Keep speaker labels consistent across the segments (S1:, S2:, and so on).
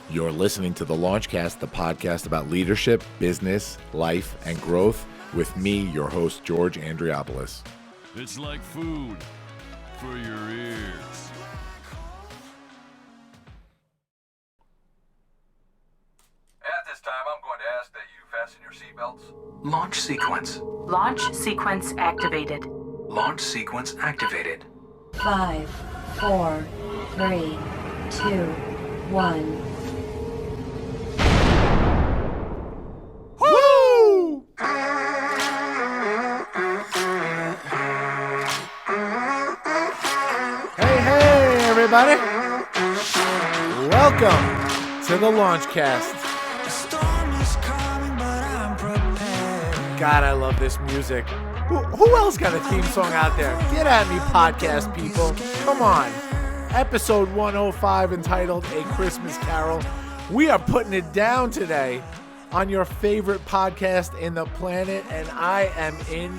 S1: You're listening to the Launchcast, the podcast about leadership, business, life, and growth with me, your host, George Andriopoulos.
S2: It's like food for your ears.
S3: At this time, I'm going to ask that you fasten your seatbelts.
S4: Launch sequence.
S5: Launch sequence activated.
S4: Launch sequence activated.
S6: 5, 4, 3, 2, 1.
S1: Woo! Hey, everybody. Welcome to the Launchcast. God, I love this music. Who else got a theme song out there? Get at me, podcast people. Come on. Episode 105 entitled A Christmas Carol. We are putting it down today on your favorite podcast in the planet, and I am in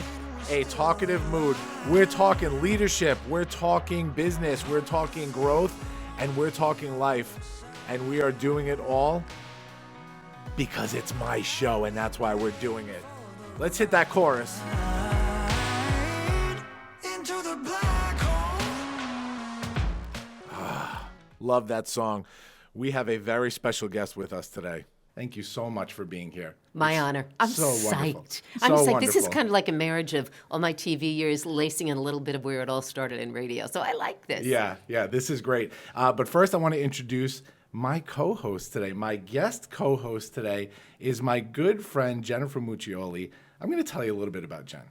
S1: a talkative mood. We're talking leadership, we're talking business, we're talking growth, and we're talking life. And we are doing it all because it's my show, and that's why we're doing it. Let's hit that chorus. Love that song. We have a very special guest with us today. Thank you so much for being here.
S7: My honor. I'm
S1: so
S7: psyched.
S1: Wonderful.
S7: I'm
S1: so
S7: psyched. This is
S1: wonderful.
S7: kind of like a marriage of all my TV years, lacing in a little bit of where it all started in radio. So I like this.
S1: Yeah, this is great. But first, I want to introduce my co-host today. My guest co-host today is my good friend, Jennifer Muccioli. I'm going to tell you a little bit about Jen.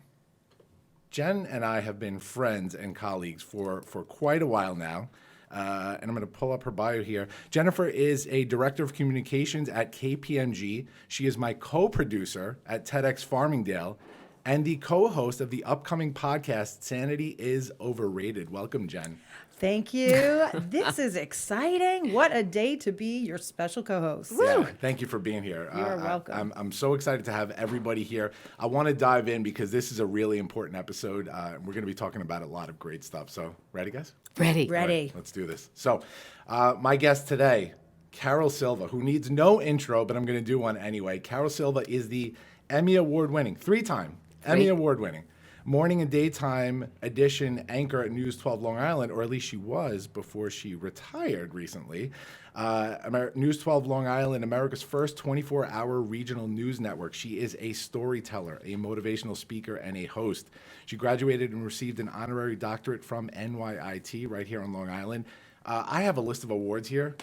S1: Jen and I have been friends and colleagues for quite a while now. And I'm going to pull up her bio here. Jennifer is a director of communications at KPMG. She is my co-producer at TEDx Farmingdale and the co-host of the upcoming podcast, Sanity is Overrated. Welcome, Jen.
S8: Thank you. This is exciting. What a day to be your special co-host.
S1: Yeah, thank you for being here.
S8: You're welcome.
S1: I'm so excited to have everybody here. I want to dive in because this is a really important episode. We're going to be talking about a lot of great stuff. So, ready, guys?
S7: Ready.
S1: All right, let's do this. So, my guest today, Carol Silva, who needs no intro, but I'm going to do one anyway. Carol Silva is the Emmy Award-winning, three-time Emmy Award-winning morning and daytime edition anchor at News 12 Long Island, or at least she was before she retired recently. News 12 Long Island, America's first 24-hour regional news network. She is a storyteller, a motivational speaker, and a host. She graduated and received an honorary doctorate from NYIT right here on Long Island. I have a list of awards here.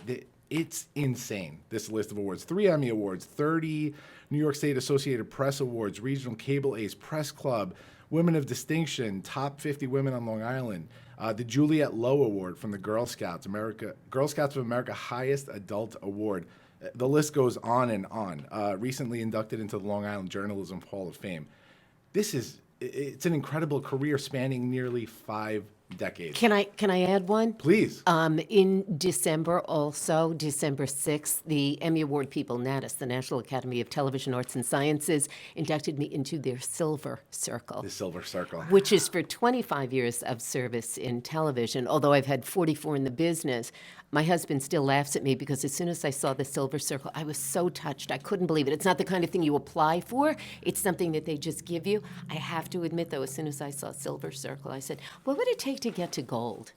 S1: It's insane, this list of awards. 3 Emmy Awards, 30 New York State Associated Press Awards, Regional Cable Ace, Press Club, Women of Distinction, Top 50 Women on Long Island, the Juliet Lowe Award from the Girl Scouts of America highest adult award. The list goes on and on. Recently inducted into the Long Island Journalism Hall of Fame. It's an incredible career spanning nearly 5 decades.
S7: Can I add one?
S1: Please.
S7: In December, also, December 6th, the Emmy Award people, NATAS, the National Academy of Television Arts and Sciences, inducted me into their Silver Circle.
S1: The Silver Circle.
S7: Which is for 25 years of service in television. Although I've had 44 in the business, my husband still laughs at me because as soon as I saw the Silver Circle, I was so touched. I couldn't believe it. It's not the kind of thing you apply for. It's something that they just give you. I have to admit, though, as soon as I saw Silver Circle, I said, what would it take to get to gold?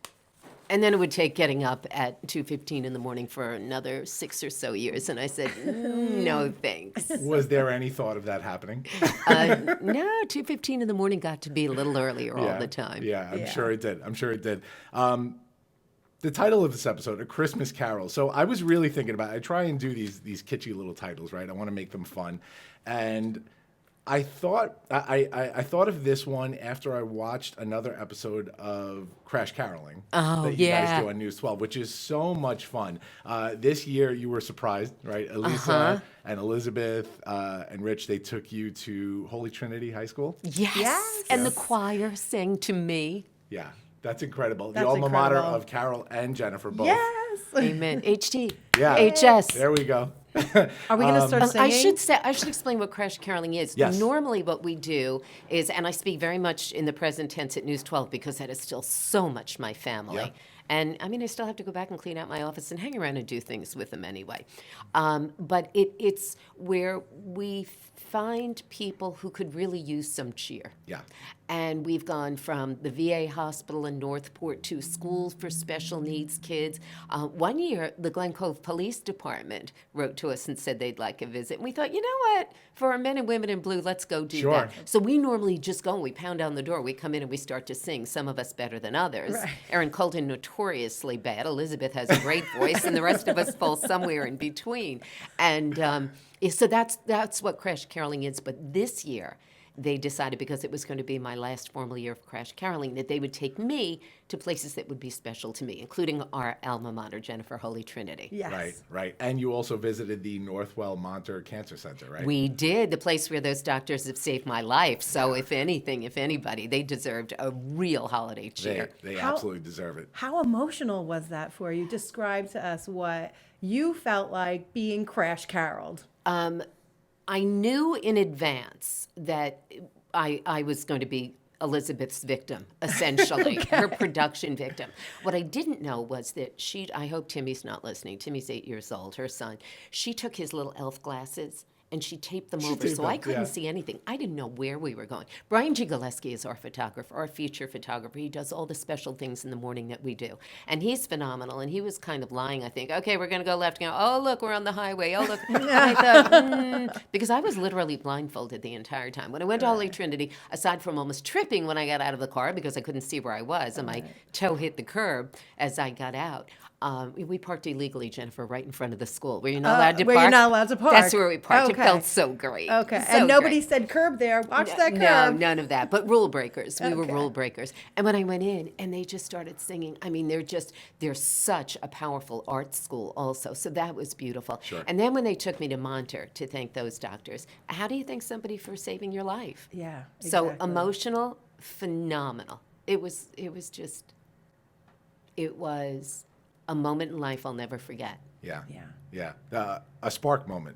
S7: And then it would take getting up at 2:15 in the morning for another 6 or so years. And I said, no, thanks.
S1: Was there any thought of that happening?
S7: No, 2:15 in the morning got to be a little earlier all the time.
S1: Yeah, I'm sure it did. The title of this episode, A Christmas Carol. So I was really thinking about it. I try and do these kitschy little titles, right? I want to make them fun. And I thought I thought of this one after I watched another episode of Crash Caroling that you guys do on News 12, which is so much fun. This year you were surprised, right? Elisa and Elizabeth and Rich, they took you to Holy Trinity High School.
S7: Yes. And the choir sang to me.
S1: Yeah. That's incredible.
S8: That's
S1: the alma mater
S8: incredible.
S1: of Carol and Jennifer both.
S8: Yes.
S7: Amen. HT.
S1: Yeah.
S7: HS.
S1: There we go.
S8: Are we going to start singing?
S7: I should explain what crash caroling is.
S1: Yes.
S7: Normally what we do is, and I speak very much in the present tense at News 12 because that is still so much my family.
S1: Yeah.
S7: And I mean, I still have to go back and clean out my office and hang around and do things with them anyway. But it's where we find people who could really use some cheer.
S1: Yeah.
S7: And we've gone from the VA hospital in Northport to schools for special needs kids. One year, the Glen Cove Police Department wrote to us and said they'd like a visit. And we thought, you know what? For our men and women in blue, let's go do
S1: Sure.
S7: that. So we normally just go and we pound down the door. We come in and we start to sing, some of us better than others.
S8: Right.
S7: Erin Colton, notoriously bad. Elizabeth has a great voice, and the rest of us fall somewhere in between. And so that's what Crash Caroling is. But this year, they decided, because it was going to be my last formal year of Crash Caroling, that they would take me to places that would be special to me, including our alma mater, Jennifer Holy Trinity.
S8: Yes.
S1: Right. And you also visited the Northwell Monter Cancer Center, right?
S7: We did, the place where those doctors have saved my life. So if anything, if anybody, they deserved a real holiday cheer.
S1: They
S8: How-
S1: absolutely deserve it.
S8: How emotional was that for you? Describe to us what you felt like being Crash Caroled.
S7: I knew in advance that I was going to be Elizabeth's victim, essentially, her production victim. What I didn't know was that I hope Timmy's not listening. Timmy's 8 years old, her son. She took his little elf glasses and she taped them over,
S1: taped
S7: so I
S1: them,
S7: couldn't
S1: yeah.
S7: see anything. I didn't know where we were going. Brian G. Gillespie is our photographer, our feature photographer. He does all the special things in the morning that we do. And he's phenomenal, and he was kind of lying, I think. Okay, we're going to go left. Oh, look, we're on the highway. Oh, look. And I thought, because I was literally blindfolded the entire time. When I went to Holy Trinity, aside from almost tripping when I got out of the car because I couldn't see where I was, and my toe hit the curb as I got out. We parked illegally, Jennifer, right in front of the school. Were you not allowed to
S8: where
S7: park?
S8: you're not allowed to park.
S7: That's where we parked.
S8: Okay.
S7: It felt so great.
S8: Okay.
S7: So
S8: And nobody
S7: great.
S8: said curb there. Watch that curb.
S7: No, none of that. But rule breakers. We were
S8: Okay.
S7: rule breakers. And when I went in and they just started singing, I mean, they're such a powerful art school also. So that was beautiful.
S1: Sure.
S7: And then when they took me to Monter to thank those doctors, how do you thank somebody for saving your life?
S8: Yeah.
S7: So
S8: exactly.
S7: emotional, phenomenal. It was a moment in life I'll never forget.
S1: Yeah.
S8: Yeah.
S1: A spark moment.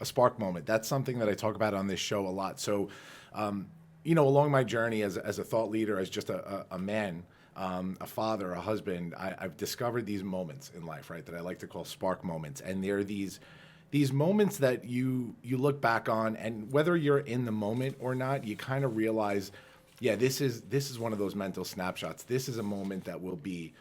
S1: A spark moment. That's something that I talk about on this show a lot. So, along my journey as a thought leader, as just a man, a father, a husband, I've discovered these moments in life, right, that I like to call spark moments. And they're these moments that you look back on, and whether you're in the moment or not, you kind of realize, yeah, this is one of those mental snapshots. This is a moment that will be,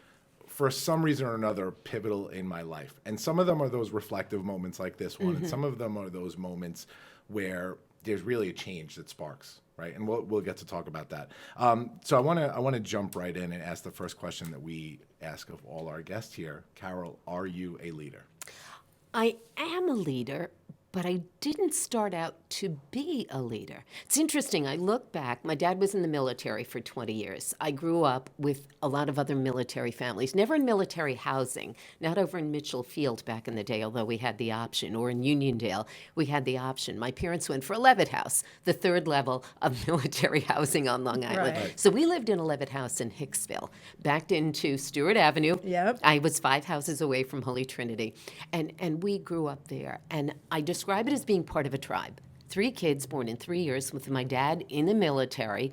S1: for some reason or another, pivotal in my life. And some of them are those reflective moments like this one, and some of them are those moments where there's really a change that sparks, right? And we'll get to talk about that. So I want to jump right in and ask the first question that we ask of all our guests here. Carol, are you a leader?
S7: I am a leader, but I didn't start out to be a leader. It's interesting. I look back. My dad was in the military for 20 years. I grew up with a lot of other military families, never in military housing, not over in Mitchell Field back in the day, although we had the option, or in Uniondale, we had the option. My parents went for a Levitt House, the third level of military housing on Long Island.
S8: Right.
S7: So we lived in a Levitt House in Hicksville, backed into Stewart Avenue.
S8: Yep.
S7: I was 5 houses away from Holy Trinity, and we grew up there. And I describe it as being part of a tribe. 3 kids born in 3 years with my dad in the military,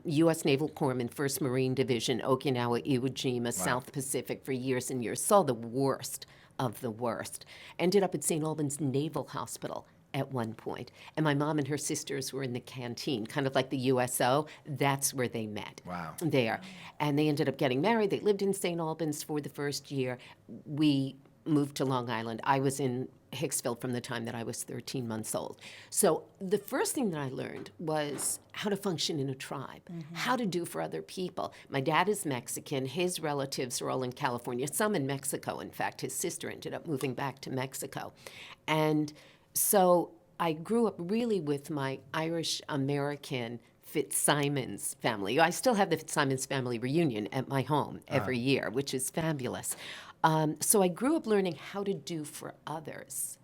S7: U.S. Naval Corpsman, 1st Marine Division, Okinawa, Iwo Jima, South Pacific for years and years. Saw the worst of the worst. Ended up at St. Albans Naval Hospital at one point. And my mom and her sisters were in the canteen, kind of like the USO. That's where they met.
S1: Wow.
S7: There. And they ended up getting married. They lived in St. Albans for the first year. We moved to Long Island. I was in Hicksville from the time that I was 13 months old. So the first thing that I learned was how to function in a tribe, how to do for other people. My dad is Mexican. His relatives are all in California, some in Mexico. In fact, his sister ended up moving back to Mexico. And so I grew up really with my Irish-American Fitzsimons family. I still have the Fitzsimons family reunion at my home every year, which is fabulous. So I grew up learning how to do for others.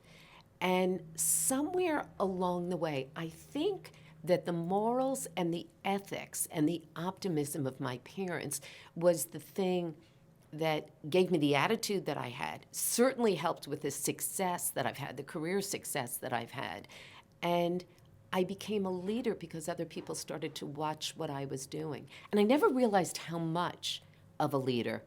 S7: And somewhere along the way, I think that the morals and the ethics and the optimism of my parents was the thing that gave me the attitude that I had, certainly helped with the success that I've had, the career success that I've had. And I became a leader because other people started to watch what I was doing. And I never realized how much of a leader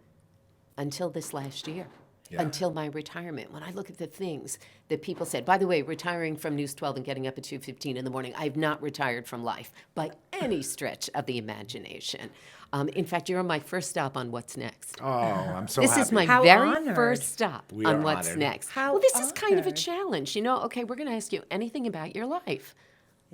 S7: until this last year.
S1: Yeah.
S7: Until my retirement, when I look at the things that people said, by the way, retiring from News 12 and getting up at 2:15 in the morning, I've not retired from life by any stretch of the imagination. In fact, you're on my first stop on What's Next.
S1: Oh, I'm so
S7: This
S1: happy.
S7: is my
S8: How
S7: very
S8: honored.
S7: first stop
S1: We
S7: on
S1: are
S7: What's
S1: honored.
S7: Next.
S8: How
S7: well, this is kind of a
S8: honored.
S7: challenge. Okay, we're going to ask you anything about your life.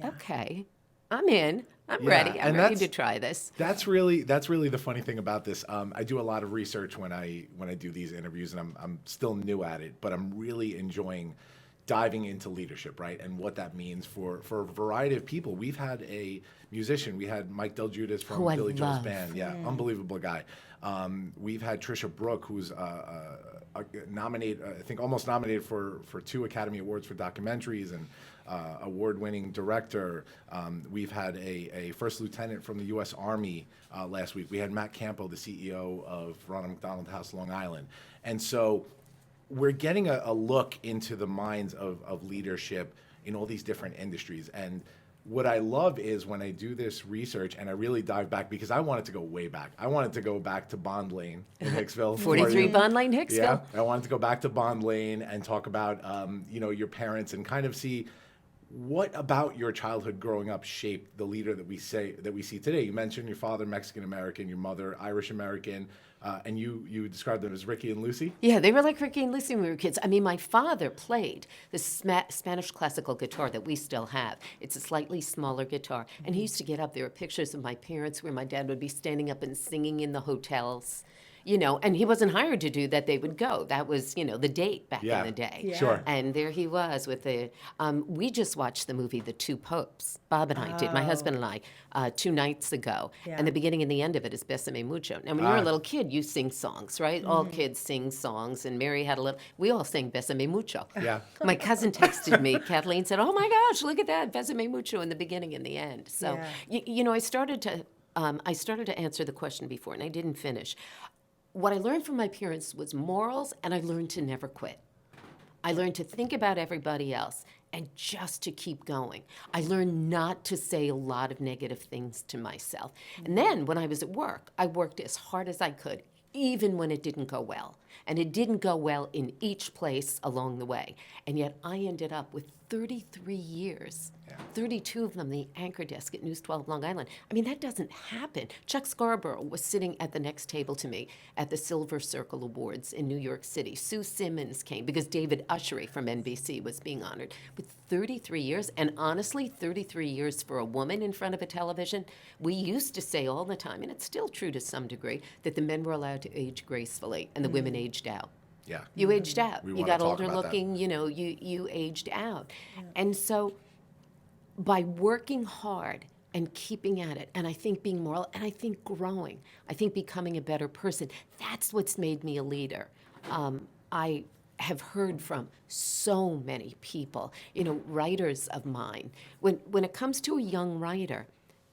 S7: Okay, I'm in. I'm
S1: Yeah,
S7: ready. I'm
S1: and
S7: ready
S1: that's-
S7: to try this.
S1: That's really the funny thing about this. I do a lot of research when I do these interviews, and I'm still new at it, but I'm really enjoying diving into leadership, right, and what that means for a variety of people. We've had a musician. We had Mike Del Giudice from
S7: Who I
S1: Billy Joel's
S7: love.
S1: band. Yeah, unbelievable guy. We've had Trisha Brook, who's nominated, I think, almost nominated for 2 Academy Awards for documentaries, and award-winning director. We've had a first lieutenant from the U.S. Army last week. We had Matt Campo, the CEO of Ronald McDonald House, Long Island. And so we're getting a look into the minds of leadership in all these different industries. And what I love is when I do this research and I really dive back, because I wanted to go way back. I wanted to go back to Bond Lane in Hicksville.
S7: 43 Bond Lane, Hicksville.
S1: Yeah, I wanted to go back to Bond Lane and talk about, your parents, and kind of see what about your childhood growing up shaped the leader that we see today. You mentioned your father Mexican American, your mother Irish American, and you described them as Ricky and Lucy.
S7: Yeah, they were like Ricky and Lucy when we were kids. I mean, my father played the Spanish classical guitar that we still have. It's a slightly smaller guitar. And he used to get up. There were pictures of my parents where my dad would be standing up and singing in the hotels. And he wasn't hired to do that. They would go. That was, the date back
S1: Yeah,
S7: in the day.
S8: Yeah.
S1: sure.
S7: And there he was with we just watched the movie The Two Popes. Bob and I did, my husband and I, 2 nights ago.
S8: Yeah.
S7: And the beginning and the end of it is Besame Mucho. Now, when you're a little kid, you sing songs, right? All kids sing songs. And Mary had we all sang Besame Mucho.
S1: Yeah.
S7: My cousin texted me, Kathleen said, oh my gosh, look at that, Besame Mucho in the beginning and the end. So,
S8: Yeah.
S7: I started to answer the question before, and I didn't finish. What I learned from my parents was morals, and I learned to never quit. I learned to think about everybody else and just to keep going. I learned not to say a lot of negative things to myself. And then when I was at work, I worked as hard as I could, even when it didn't go well. And it didn't go well in each place along the way. And yet I ended up with 33 years, 32 of them the anchor desk at News 12 Long Island. I mean, that doesn't happen. Chuck Scarborough was sitting at the next table to me at the Silver Circle Awards in New York City. Sue Simmons came because David Ushery from NBC was being honored with 33 years. And honestly, 33 years for a woman in front of a television. We used to say all the time, and it's still true to some degree, that the men were allowed to age gracefully and the women aged out.
S1: Yeah.
S7: You aged out.
S1: We
S7: You
S1: wanna
S7: got
S1: talk
S7: older
S1: about that.
S7: looking, you aged out. And so by working hard and keeping at it, and I think being moral, and I think growing, I think becoming a better person, that's what's made me a leader. I have heard from so many people, writers of mine. When it comes to a young writer,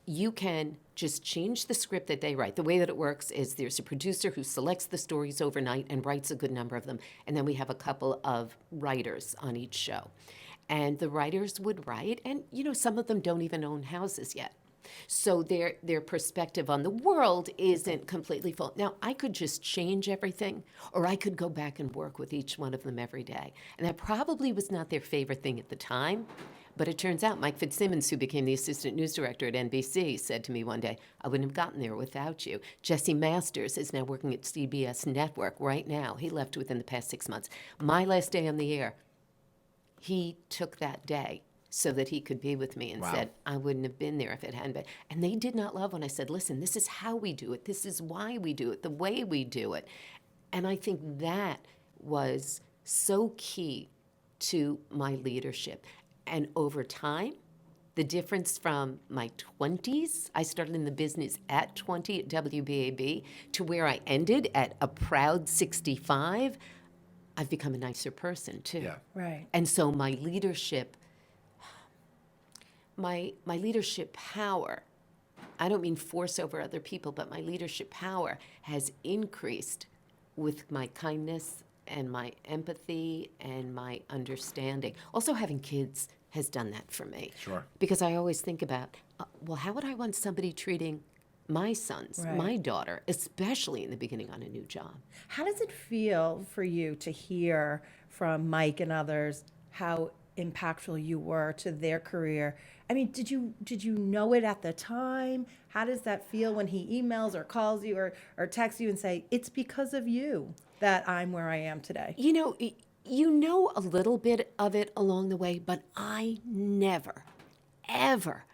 S7: you can just change the script that they write. The way that it works is there's a producer who selects the stories overnight and writes a good number of them, and then we have a couple of writers on each show. And the writers would write, and some of them don't even own houses yet. So their perspective on the world isn't completely full. Now, I could just change everything, or I could go back and work with each one of them every day. And that probably was not their favorite thing at the time. But it turns out Mike Fitzsimmons, who became the assistant news director at NBC, said to me one day, I wouldn't have gotten there without you. Jesse Masters is now working at CBS Network right now. He left within the past 6 months. My last day on the air, he took that day so that he could be with me and said, I wouldn't have been there if it hadn't been. And they did not love when I said, listen, this is how we do it. This is why we do it, the way we do it. And I think that was so key to my leadership. And over time, the difference from my 20s, I started in the business at 20 at WBAB, to where I ended at a proud 65, I've become a nicer person too.
S1: Yeah.
S8: Right.
S7: And so my leadership, my leadership power, I don't mean force over other people, but my leadership power has increased with my kindness and my empathy and my understanding. Also, having kids has done that for me.
S1: Sure.
S7: Because I always think about, well, how would I want somebody treating my sons,
S8: Right.
S7: my daughter, especially in the beginning on a new job.
S8: How does it feel for you to hear from Mike and others how impactful you were to their career? I mean, did you know it at the time? How does that feel when he emails or calls you or texts you and say, it's because of you that I'm where I am today?
S7: You know a little bit of it along the way, but I never, ever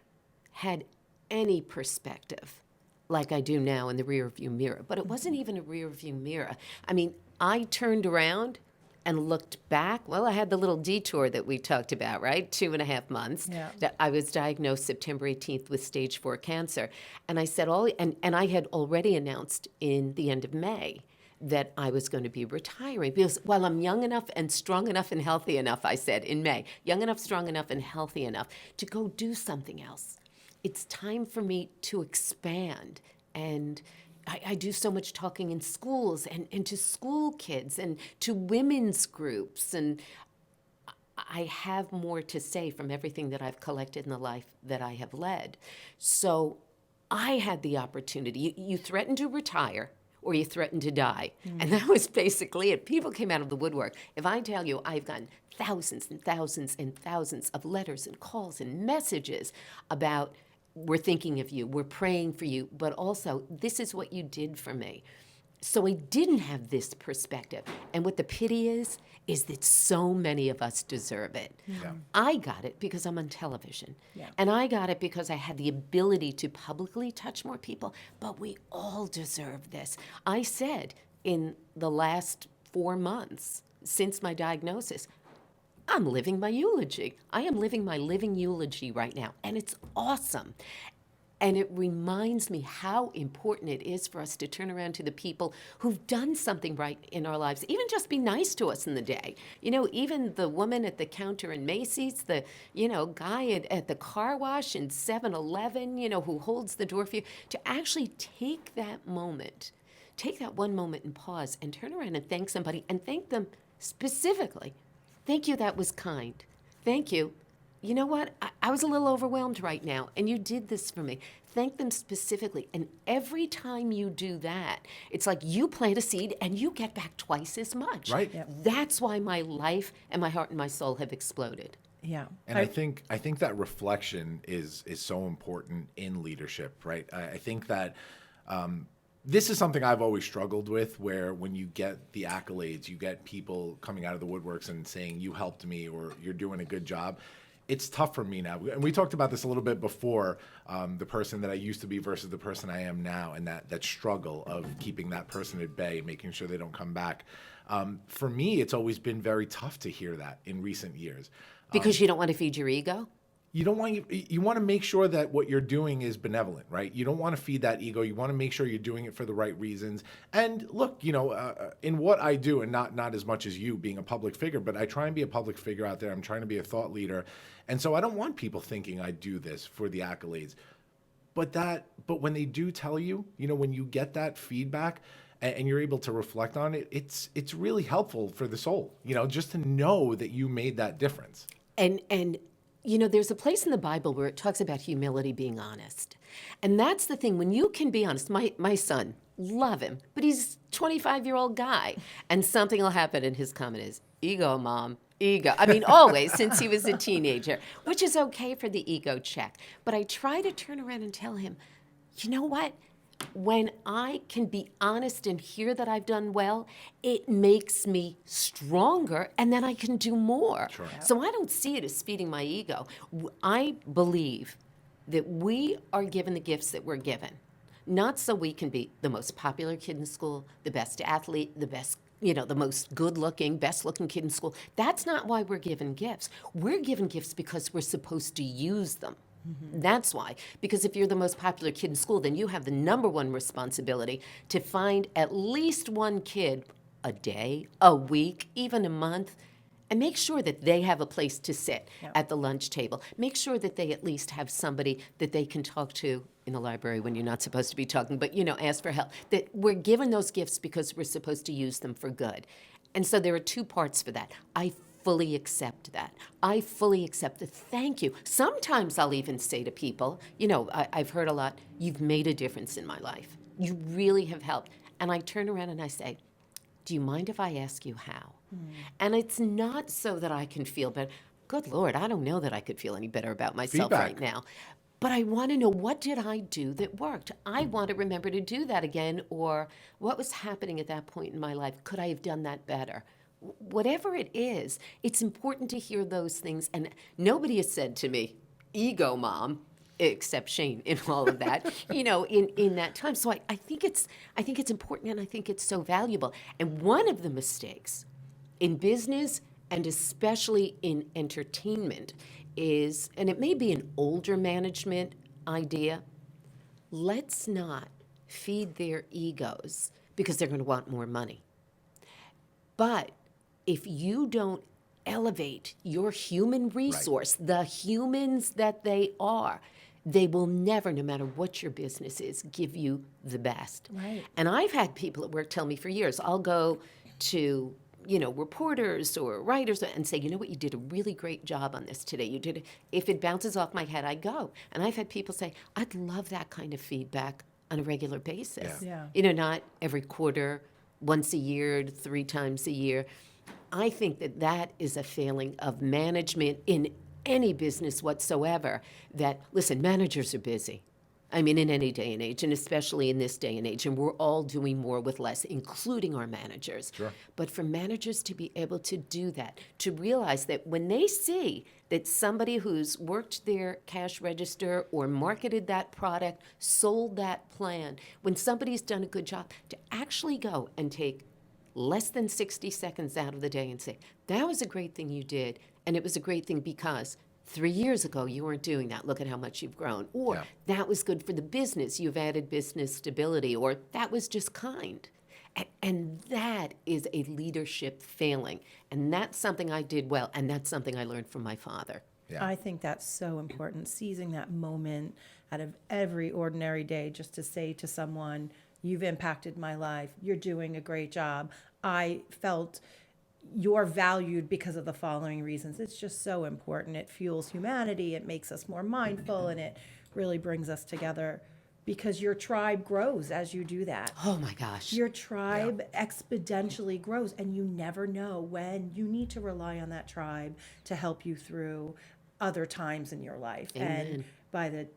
S7: had any perspective like I do now in the rearview mirror. But it wasn't even a rearview mirror. I mean, I turned around and looked back. Well, I had the little detour that we talked about, right? 2.5 months.
S8: Yeah.
S7: That I was diagnosed September 18th with stage 4 cancer. And I said, and I had already announced in the end of May that I was going to be retiring because while I'm young enough and strong enough and healthy enough, I said in May, young enough, strong enough, and healthy enough to go do something else. It's time for me to expand. And I do so much talking in schools and to school kids and to women's groups. And I have more to say from everything that I've collected in the life that I have led. So I had the opportunity. You threaten to retire or you threaten to die. And that was basically it. People came out of the woodwork. If I tell you I've gotten thousands and thousands and thousands of letters and calls and messages about we're thinking of you, we're praying for you, but also this is what you did for me. So I didn't have this perspective. And what the pity is that so many of us deserve it.
S1: Yeah.
S7: I got it because I'm on television.
S8: Yeah.
S7: And I got it because I had the ability to publicly touch more people, but we all deserve this. I said in the last 4 months since my diagnosis, I'm living my eulogy. I am living my living eulogy right now, and it's awesome. And it reminds me how important it is for us to turn around to the people who've done something right in our lives, even just be nice to us in the day. Even the woman at the counter in Macy's, the, guy at the car wash in 7-Eleven, who holds the door for you, to actually take that moment, take that one moment and pause and turn around and thank somebody and thank them specifically. Thank you, that was kind. Thank you. You know what? I was a little overwhelmed right now, and you did this for me. Thank them specifically. And every time you do that, it's like you plant a seed and you get back twice as much.
S1: Right.
S8: Yep.
S7: That's why my life and my heart and my soul have exploded.
S8: Yeah.
S1: And I think that reflection is so important in leadership, right? I think that this is something I've always struggled with, where when you get the accolades, you get people coming out of the woodworks and saying, you helped me or you're doing a good job. It's tough for me now. And we talked about this a little bit before, the person that I used to be versus the person I am now, and that struggle of keeping that person at bay, making sure they don't come back. For me, it's always been very tough to hear that in recent years.
S7: Because you don't want to feed your ego?
S1: You don't want you want to make sure that what you're doing is benevolent, right? You don't want to feed that ego. You want to make sure you're doing it for the right reasons. And look, in what I do, and not as much as you being a public figure, but I try and be a public figure out there. I'm trying to be a thought leader, and so I don't want people thinking I do this for the accolades. But when they do tell you, when you get that feedback and you're able to reflect on it, it's really helpful for the soul. Just to know that you made that difference.
S7: And there's a place in the Bible where it talks about humility being honest. And that's the thing. When you can be honest, my son, love him, but he's a 25-year-old guy. And something will happen and his comment is, ego, Mom, ego. I mean, always, since he was a teenager, which is okay for the ego check. But I try to turn around and tell him, you know what? When I can be honest and hear that I've done well, it makes me stronger, and then I can do more.
S1: Sure.
S7: So I don't see it as feeding my ego. I believe that we are given the gifts that we're given, not so we can be the most popular kid in school, the best athlete, the best, the most good-looking, best-looking kid in school. That's not why we're given gifts. We're given gifts because we're supposed to use them. Mm-hmm. That's why. Because if you're the most popular kid in school, then you have the number one responsibility to find at least one kid a day, a week, even a month, and make sure that they have a place to sit at the lunch table. Make sure that they at least have somebody that they can talk to in the library when you're not supposed to be talking, but, ask for help. That we're given those gifts because we're supposed to use them for good. And so there are two parts for that. I fully accept that. I fully accept the thank you. Sometimes I'll even say to people, I've heard a lot, you've made a difference in my life. You really have helped. And I turn around and I say, do you mind if I ask you how? And it's not so that I can feel better. Good Lord, I don't know that I could feel any better about myself right now. But I want to know, what did I do that worked? I want to remember to do that again, or what was happening at that point in my life? Could I have done that better? Whatever it is, it's important to hear those things. And nobody has said to me, ego mom, except Shane in all of that, in that time. So I think it's important, and I think it's so valuable. And one of the mistakes in business, and especially in entertainment, is, and it may be an older management idea, let's not feed their egos because they're going to want more money. But if you don't elevate your human resource, the humans that they are, they will never, no matter what your business is, give you the best.
S8: Right.
S7: And I've had people at work tell me for years, I'll go to reporters or writers and say, you know what, you did a really great job on this today. You did it. If it bounces off my head, I go. And I've had people say, I'd love that kind of feedback on a regular basis.
S8: Yeah.
S7: Not every quarter, once a year, 3 times a year. I think that is a failing of management in any business whatsoever, that, listen, managers are busy. I mean, in any day and age, and especially in this day and age, and we're all doing more with less, including our managers.
S1: Sure.
S7: But for managers to be able to do that, to realize that when they see that somebody who's worked their cash register or marketed that product, sold that plan, when somebody's done a good job, to actually go and take less than 60 seconds out of the day and say, that was a great thing you did, and it was a great thing because 3 years ago, you weren't doing that. Look at how much you've grown. Or that was good for the business. You've added business stability. Or that was just kind. And that is a leadership failing. And that's something I did well. And that's something I learned from my father.
S1: Yeah.
S8: I think that's so important, seizing that moment out of every ordinary day just to say to someone, you've impacted my life. You're doing a great job. I felt you're valued because of the following reasons. It's just so important. It fuels humanity. It makes us more mindful, and it really brings us together because your tribe grows as you do that.
S7: Oh my gosh.
S8: Your tribe exponentially grows, and you never know when you need to rely on that tribe to help you through other times in your life.
S7: Amen.
S8: And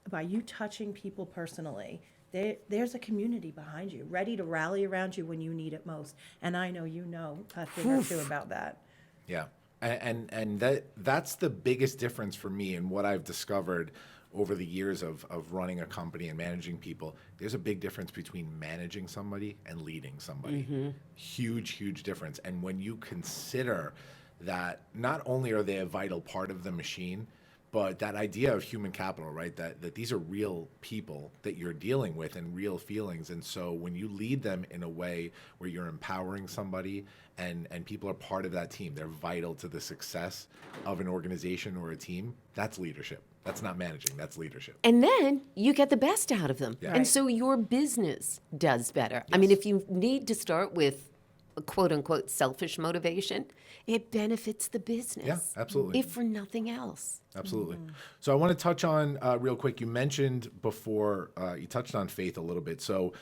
S8: by you touching people personally, there's a community behind you, ready to rally around you when you need it most. And I know you know a thing or two about that.
S1: Yeah, and that's the biggest difference for me and what I've discovered over the years of running a company and managing people. There's a big difference between managing somebody and leading somebody. Mm-hmm. Huge difference. And when you consider that not only are they a vital part of the machine, but that idea of human capital, right? That these are real people that you're dealing with and real feelings. And so when you lead them in a way where you're empowering somebody and people are part of that team, they're vital to the success of an organization or a team, that's leadership. That's not managing, that's leadership.
S7: And then you get the best out of them.
S1: Yeah.
S7: And so your business does better. I mean, if you need to start with a quote unquote selfish motivation, it benefits the business.
S1: Yeah, absolutely.
S7: If for nothing else.
S1: Absolutely. So I want to touch on real quick, you mentioned before, you touched on faith a little bit. So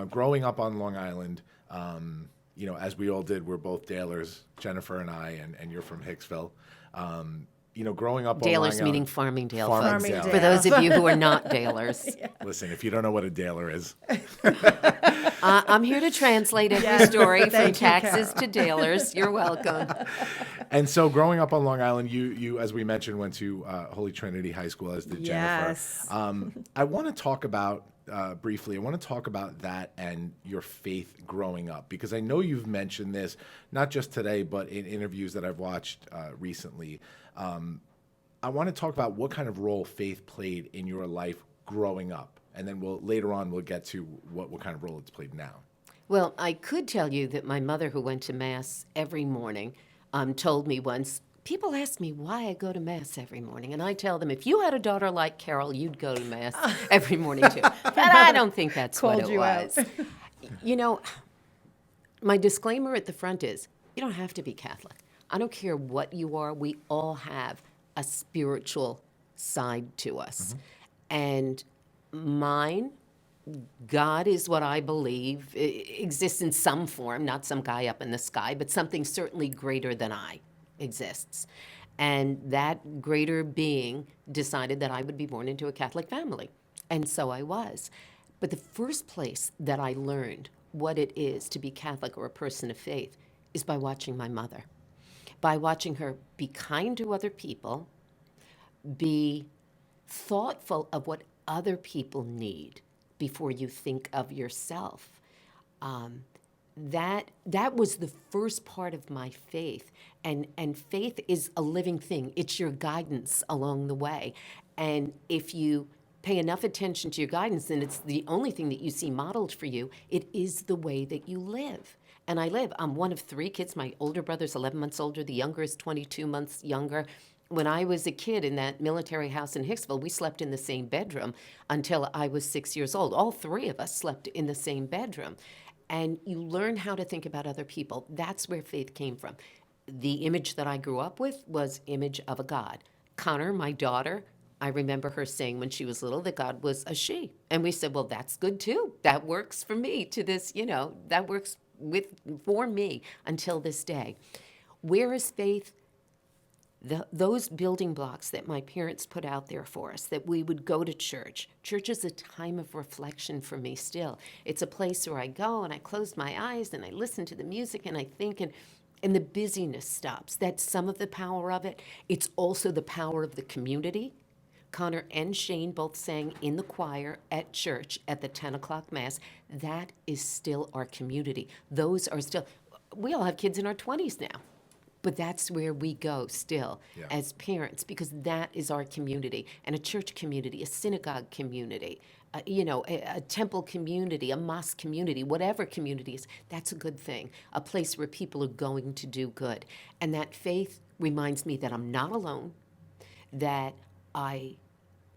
S1: growing up on Long Island, as we all did, we're both Dalers, Jennifer and I, and you're from Hicksville. Growing up on Long
S7: Dalers
S1: Island.
S7: meaning Farmingdale,
S1: Farmingdale.
S7: folks. For those of you who are not Dalers.
S1: Listen, if you don't know what a Daler is.
S7: I'm here to translate every story from
S8: Thank you,
S7: taxes
S8: Carol.
S7: to Dalers. You're welcome.
S1: And so growing up on Long Island, you as we mentioned, went to Holy Trinity High School, as did
S8: Yes.
S1: Jennifer. I want to talk about, briefly, I want to talk about that and your faith growing up, because I know you've mentioned this, not just today, but in interviews that I've watched recently. I want to talk about what kind of role faith played in your life growing up. And then later on, we'll get to what kind of role it's played now.
S7: Well, I could tell you that my mother, who went to Mass every morning, told me once, people ask me why I go to Mass every morning. And I tell them, if you had a daughter like Carol, you'd go to Mass every morning too. But I don't think that's what
S8: Called
S7: it
S8: you
S7: was.
S8: out.
S7: My disclaimer at the front is, you don't have to be Catholic. I don't care what you are, we all have a spiritual side to us. And mine, God is what I believe exists in some form, not some guy up in the sky, but something certainly greater than I exists. And that greater being decided that I would be born into a Catholic family. And so I was. But the first place that I learned what it is to be Catholic or a person of faith is by watching my mother, by watching her be kind to other people, be thoughtful of what other people need before you think of yourself. That was the first part of my faith. And faith is a living thing. It's your guidance along the way. And if you pay enough attention to your guidance, and it's the only thing that you see modeled for you, it is the way that you live. And I live. I'm one of 3 kids. My older brother's 11 months older. The younger is 22 months younger. When I was a kid in that military house in Hicksville, we slept in the same bedroom until I was 6 years old. All 3 of us slept in the same bedroom. And you learn how to think about other people. That's where faith came from. The image that I grew up with was image of a God. Connor, my daughter, I remember her saying when she was little that God was a she. And we said, well, that's good too. That works for me to this, that works for me until this day. Where is faith? Those building blocks that my parents put out there for us, that we would go to church. Church is a time of reflection for me still. It's a place where I go and I close my eyes and I listen to the music and I think, and the busyness stops. That's some of the power of it. It's also the power of the community. Connor and Shane both sang in the choir at church at the 10 o'clock Mass. That is still our community. Those are still, we all have kids in our 20s now. But that's where we go still as parents, because that is our community. And a church community, a synagogue community, a temple community, a mosque community, whatever community is, that's a good thing. A place where people are going to do good. And that faith reminds me that I'm not alone, that I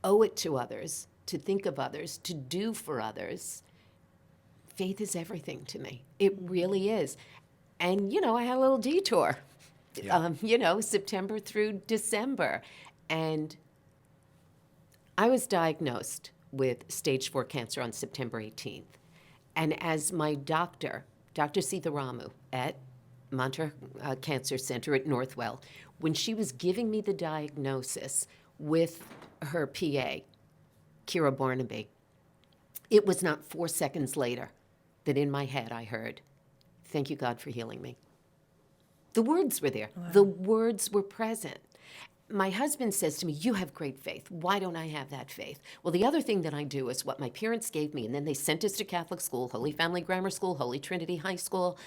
S7: owe it to others, to think of others, to do for others. Faith is everything to me. It really is. And, I had a little detour. September through December. And I was diagnosed with stage 4 cancer on September 18th. And as my doctor, Dr. Sitharamu at Monterey Cancer Center at Northwell, when she was giving me the diagnosis with her PA, Kira Barnaby, it was not 4 seconds later that in my head I heard, "Thank you, God, for healing me." The words were there. Wow. The words were present. My husband says to me, "You have great faith. Why don't I have that faith?" Well, the other thing that I do is what my parents gave me, and then they sent us to Catholic school, Holy Family Grammar School, Holy Trinity High School.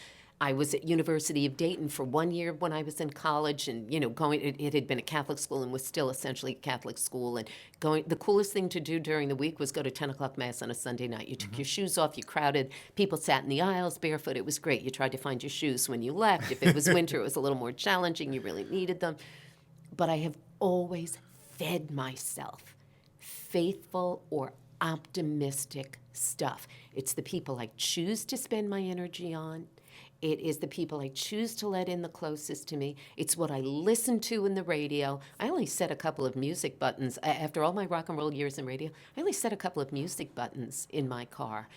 S7: I was at University of Dayton for 1 year when I was in college, and it had been a Catholic school and was still essentially a Catholic school. And the coolest thing to do during the week was go to 10 o'clock Mass on a Sunday night. You took your shoes off, you crowded, people sat in the aisles barefoot. It was great. You tried to find your shoes when you left. If it was winter, it was a little more challenging. You really needed them. But I have always fed myself faithful or optimistic stuff. It's the people I choose to spend my energy on. It is the people I choose to let in the closest to me. It's what I listen to in the radio. I only set a couple of music buttons. After all my rock and roll years in radio, I only set a couple of music buttons in my car,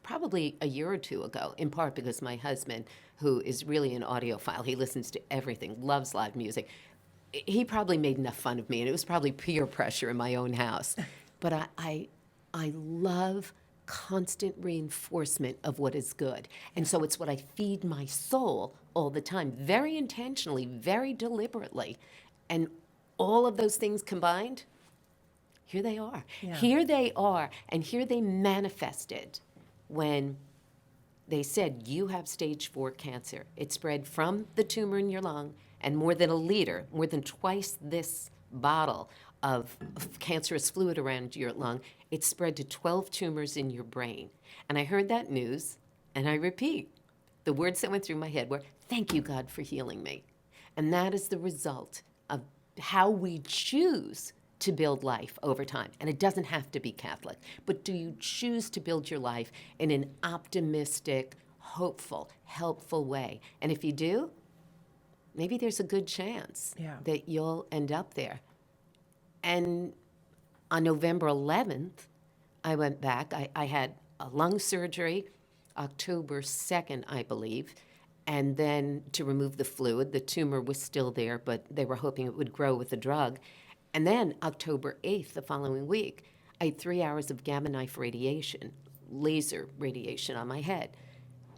S7: probably a year or 2 ago, in part because my husband, who is really an audiophile, he listens to everything, loves live music. He probably made enough fun of me, and it was probably peer pressure in my own house. But I love constant reinforcement of what is good. And so it's what I feed my soul all the time, very intentionally, very deliberately. And all of those things combined, here they are. Yeah. Here they are, and here they manifested when they said, "You have stage 4 cancer. It spread from the tumor in your lung, and more than a liter, more than twice this bottle of cancerous fluid around your lung, it spread to 12 tumors in your brain." And I heard that news, and I repeat, the words that went through my head were, "Thank you, God, for healing me." And that is the result of how we choose to build life over time. And it doesn't have to be Catholic, but do you choose to build your life in an optimistic, hopeful, helpful way? And if you do, maybe there's a good chance
S8: Yeah.
S7: that you'll end up there. And on November 11th, I went back. I had a lung surgery October 2nd, I believe, and then to remove the fluid. The tumor was still there, but they were hoping it would grow with the drug. And then October 8th, the following week, I had 3 hours of gamma knife radiation, laser radiation on my head.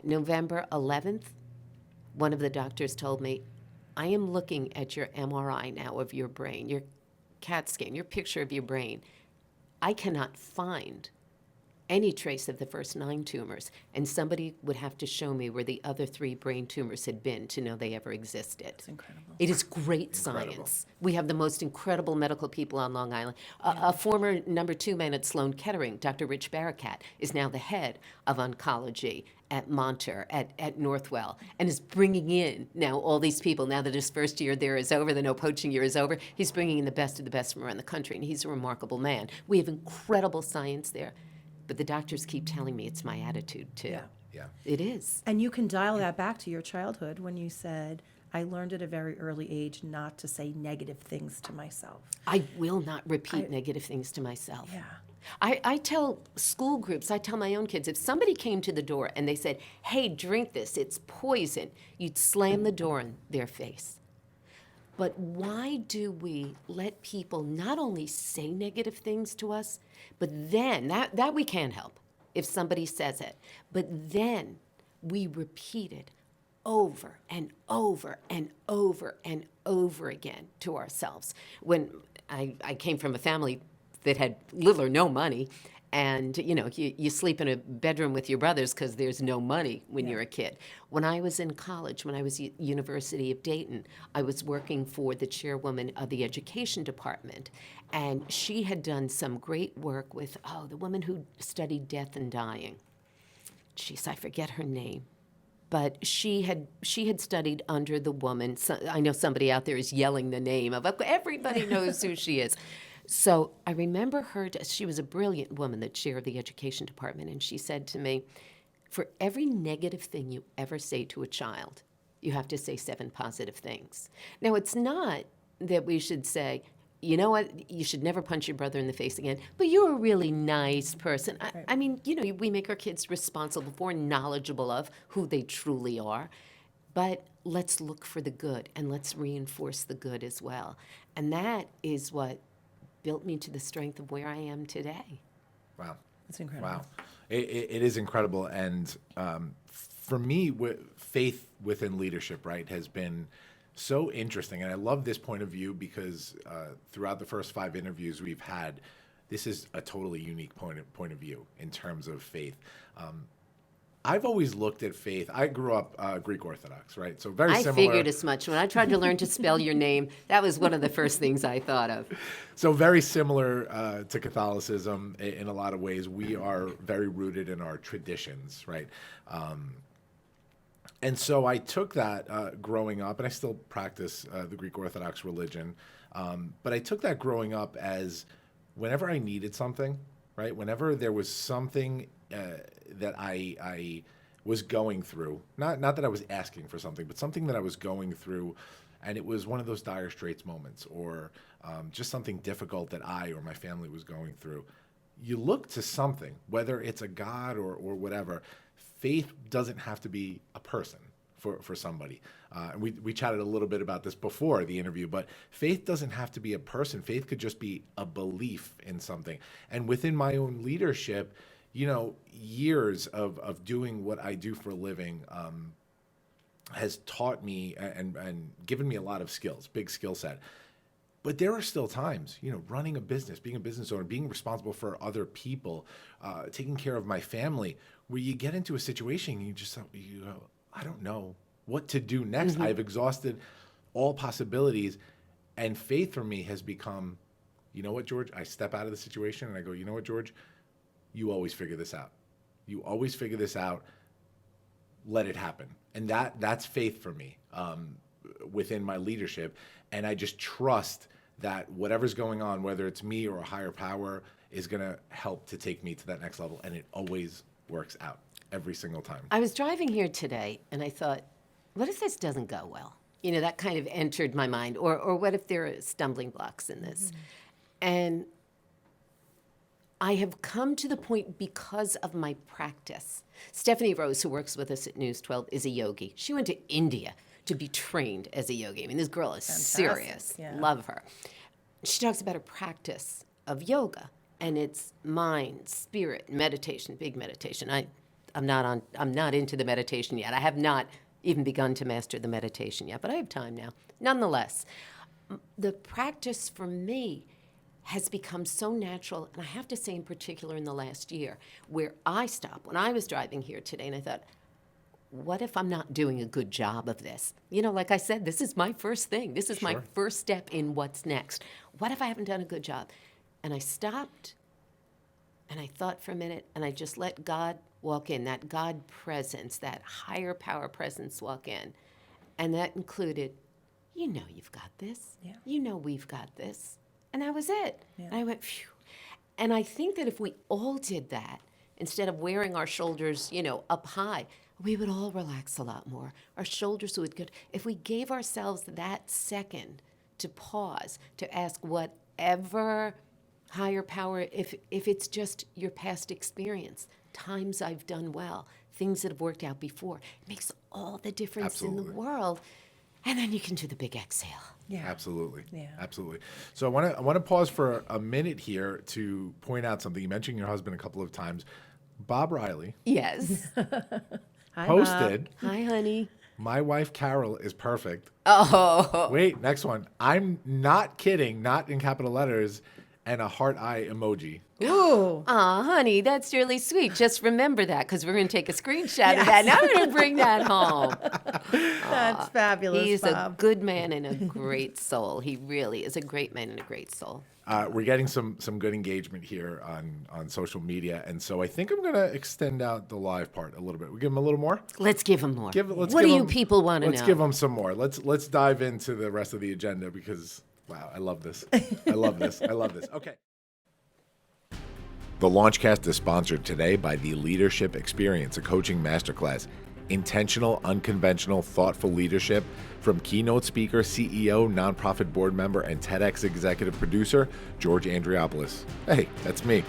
S7: November 11th, one of the doctors told me, I am looking at your MRI now of your brain, your CAT scan, your picture of your brain. I cannot find any trace of the first 9 tumors, and somebody would have to show me where the other 3 brain tumors had been to know they ever existed. It's
S8: incredible.
S7: It is great science. We have the most incredible medical people on Long Island. A former number 2 man at Sloan Kettering, Dr. Rich Barakat, is now the head of oncology at Monter, at Northwell, and is bringing in now all these people. Now that his first year there is over, the no poaching year is over, he's bringing in the best of the best from around the country, and he's a remarkable man. We have incredible science there. But the doctors keep telling me it's my attitude, too.
S8: Yeah.
S1: Yeah.
S7: It is.
S8: And you can dial that back to your childhood when you said, I learned at a very early age not to say negative things to myself.
S7: I will not repeat negative things to myself.
S8: Yeah.
S7: I tell school groups, I tell my own kids, if somebody came to the door and they said, hey, drink this, it's poison, you'd slam the door in their face. But why do we let people not only say negative things to us, but then, that we can't help if somebody says it, but then we repeat it over and over and over and over again to ourselves. When I came from a family that had little or no money, and you sleep in a bedroom with your brothers because there's no money when you're a kid. When I was in college, when I was at University of Dayton, I was working for the chairwoman of the education department, and she had done some great work with the woman who studied death and dying. Jeez, I forget her name. But she had studied under the woman. So, I know somebody out there is yelling the name of. Everybody knows who she is. So I remember her, she was a brilliant woman, the chair of the education department, and she said to me, for every negative thing you ever say to a child, you have to say 7 positive things. Now, it's not that we should say, you know what, you should never punch your brother in the face again, but you're a really nice person. I mean, we make our kids responsible for and knowledgeable of who they truly are, but let's look for the good, and let's reinforce the good as well. And that is what built me to the strength of where I am today.
S1: Wow.
S8: That's incredible.
S1: Wow. It is incredible. And for me, faith within leadership, right, has been so interesting. And I love this point of view because throughout the first 5 interviews we've had, this is a totally unique point of view in terms of faith. I've always looked at faith. I grew up Greek Orthodox, right? So very similar.
S7: I figured as much. When I tried to learn to spell your name, that was one of the first things I thought of.
S1: So very similar to Catholicism in a lot of ways. We are very rooted in our traditions, right? And so I took that growing up, and I still practice the Greek Orthodox religion, but I took that growing up as whenever I needed something, right? Whenever there was something that I was going through, not that I was asking for something, but something that I was going through, and it was one of those dire straits moments, or just something difficult that I or my family was going through. You look to something, whether it's a God or whatever. Faith doesn't have to be a person for somebody. And we chatted a little bit about this before the interview, but faith doesn't have to be a person. Faith could just be a belief in something. And within my own leadership, years of doing what I do for a living has taught me and given me a lot of skills, big skill set. But there are still times, running a business, being a business owner, being responsible for other people, taking care of my family, where you get into a situation and you go, I don't know what to do next.
S7: Mm-hmm.
S1: I've exhausted all possibilities. And faith for me has become, you know what, George? I step out of the situation and I go, you know what, George? You always figure this out. You always figure this out. Let it happen. And that's faith for me within my leadership. And I just trust that whatever's going on, whether it's me or a higher power, is going to help to take me to that next level. And it always works out every single time.
S7: I was driving here today, and I thought, what if this doesn't go well? that kind of entered my mind. Or what if there are stumbling blocks in this? And I have come to the point because of my practice. Stephanie Rose, who works with us at News 12, is a yogi. She went to India to be trained as a yogi. I mean, this girl is serious.
S8: Yeah.
S7: Love her. She talks about her practice of yoga, and it's mind, spirit, meditation, big meditation. I'm not into the meditation yet. I have not even begun to master the meditation yet, but I have time now. Nonetheless, the practice for me has become so natural, and I have to say in particular in the last year, where I stopped when I was driving here today, and I thought, what if I'm not doing a good job of this? Like I said, this is my first thing. This is my first step in what's next. What if I haven't done a good job? And I stopped, and I thought for a minute, and I just let God walk in, that God presence, that higher power presence walk in. And that included, you've got this. Yeah. We've got this. And that was it. Yeah. And I went, phew. And I think that if we all did that, instead of wearing our shoulders, up high, we would all relax a lot more. Our shoulders would get, if we gave ourselves that second to pause, to ask whatever higher power, if it's just your past experience, times I've done well, things that have worked out before, it makes all the difference in the world. And then you can do the big exhale.
S1: Yeah. Absolutely.
S8: Yeah.
S1: Absolutely. So I want to pause for a minute here to point out something. You mentioned your husband a couple of times. Bob Riley.
S7: Yes.
S8: Hi,
S1: posted.
S8: Bob.
S7: Hi, honey.
S1: My wife Carol is perfect.
S7: Oh.
S1: Wait, next one. I'm not kidding, not in capital letters, and a heart eye emoji.
S8: Ooh.
S7: Aw, honey, that's really sweet. Just remember that, because we're going to take a screenshot of that. Now we're going to bring that home.
S8: That's fabulous,
S7: He's
S8: Bob.
S7: a good man and a great soul. He really is a great man and a great soul.
S1: We're getting some good engagement here on social media, and so I think I'm going to extend out the live part a little bit. We give him a little more?
S7: Let's give him more.
S1: Let's
S7: what
S1: give
S7: do you
S1: him-
S7: people want to know?
S1: Let's give him some more. Let's dive into the rest of the agenda because, wow, I love this. I love this. I love this. Okay. The Launchcast is sponsored today by the Leadership Experience, a coaching masterclass. Intentional, unconventional, thoughtful leadership from keynote speaker, CEO, nonprofit board member, and TEDx executive producer, George Andriopoulos. Hey, that's me.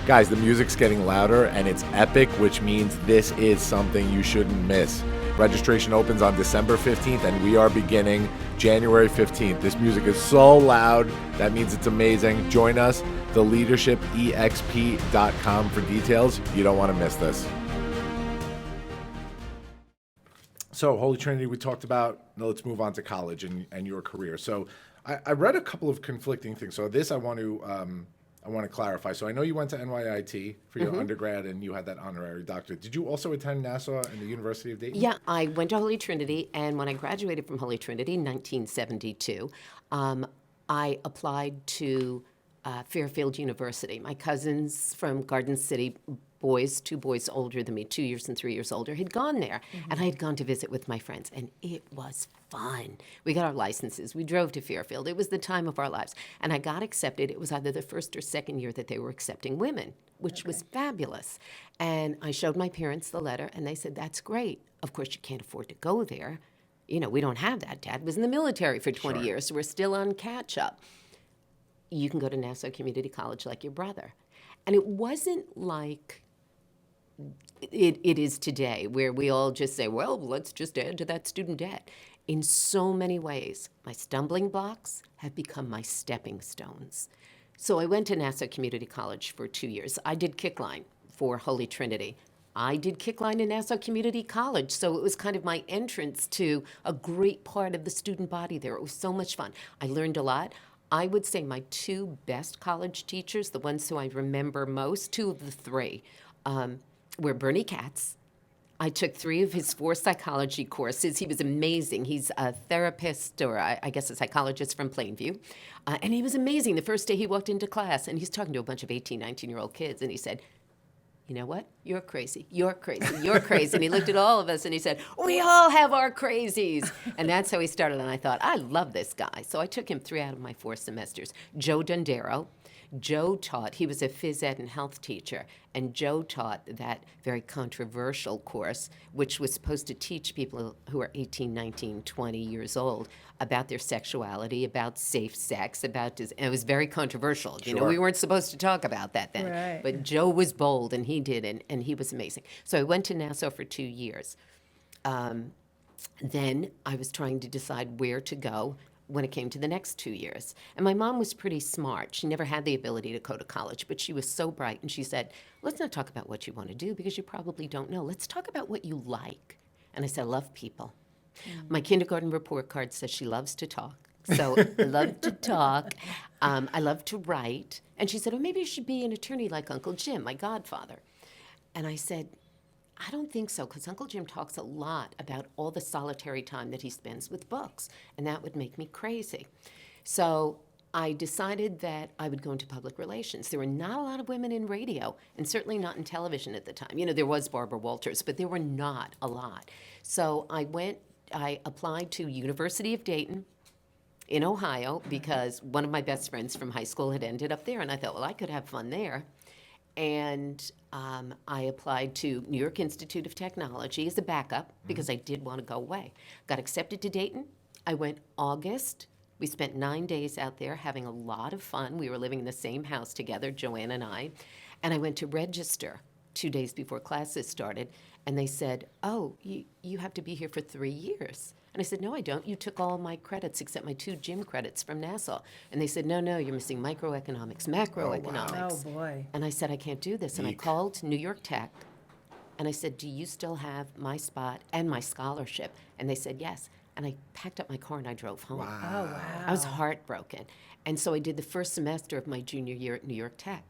S1: Guys, the music's getting louder and it's epic, which means this is something you shouldn't miss. Registration opens on December 15th and we are beginning January 15th. This music is so loud. That means it's amazing. Join us, theleadershipexp.com for details. You don't want to miss this. So, Holy Trinity, we talked about. Now let's move on to college and your career. So, I read a couple of conflicting things. So, this I want to clarify. So, I know you went to NYIT for your undergrad and you had that honorary doctorate. Did you also attend Nassau and the University of Dayton?
S7: Yeah, I went to Holy Trinity, and when I graduated from Holy Trinity in 1972, I applied to Fairfield University. My cousins from Garden City, two boys older than me, 2 years and 3 years older, had gone there. And I had gone to visit with my friends, and it was fun. We got our licenses. We drove to Fairfield. It was the time of our lives. And I got accepted. It was either the first or second year that they were accepting women, which was fabulous. And I showed my parents the letter, and they said, that's great. Of course, you can't afford to go there. We don't have that. Dad was in the military for 20 years, so we're still on catch-up. You can go to Nassau Community College like your brother. And it wasn't like it is today, where we all just say, well, let's just add to that student debt. In so many ways, my stumbling blocks have become my stepping stones. So I went to Nassau Community College for 2 years. I did kickline for Holy Trinity. I did kickline in Nassau Community College, so it was kind of my entrance to a great part of the student body there. It was so much fun. I learned a lot. I would say my two best college teachers, the ones who I remember most, two of the three, were Bernie Katz. I took 3 of his 4 psychology courses. He was amazing. He's a therapist, or I guess a psychologist from Plainview. And he was amazing. The first day he walked into class, and he's talking to a bunch of 18, 19-year-old kids, and he said, you know what? You're crazy. You're crazy. You're crazy. And he looked at all of us and he said, we all have our crazies. And that's how he started. And I thought, I love this guy. So I took him 3 out of my 4 semesters. Joe Dondero. Joe taught, he was a phys ed and health teacher, and Joe taught that very controversial course, which was supposed to teach people who are 18, 19, 20 years old about their sexuality, about safe sex, and it was very controversial. You know, we weren't supposed to talk about that then.
S8: Right.
S7: But Joe was bold, and he did, and he was amazing. So I went to Nassau for 2 years. Then I was trying to decide where to go when it came to the next 2 years. And my mom was pretty smart. She never had the ability to go to college, but she was so bright. And she said, let's not talk about what you want to do because you probably don't know. Let's talk about what you like. And I said, I love people. My kindergarten report card says she loves to talk. So I love to talk. I love to write. And she said, oh, maybe you should be an attorney like Uncle Jim, my godfather. And I said, I don't think so, because Uncle Jim talks a lot about all the solitary time that he spends with books, and that would make me crazy. So I decided that I would go into public relations. There were not a lot of women in radio, and certainly not in television at the time. You know, there was Barbara Walters, but there were not a lot. So I applied to University of Dayton in Ohio because one of my best friends from high school had ended up there, and I thought, well, I could have fun there. And I applied to New York Institute of Technology as a backup because I did want to go away. Got accepted to Dayton. I went August. We spent 9 days out there having a lot of fun. We were living in the same house together, Joanne and I. And I went to register 2 days before classes started. And they said, oh, you have to be here for 3 years. And I said, no, I don't. You took all my credits except my 2 gym credits from Nassau. And they said, no, you're missing microeconomics, macroeconomics.
S8: Oh, boy.
S7: And I said, I can't do this. And I called New York Tech, and I said, do you still have my spot and my scholarship? And they said, yes. And I packed up my car and I drove home.
S8: Oh, wow.
S7: I was heartbroken. And so I did the first semester of my junior year at New York Tech.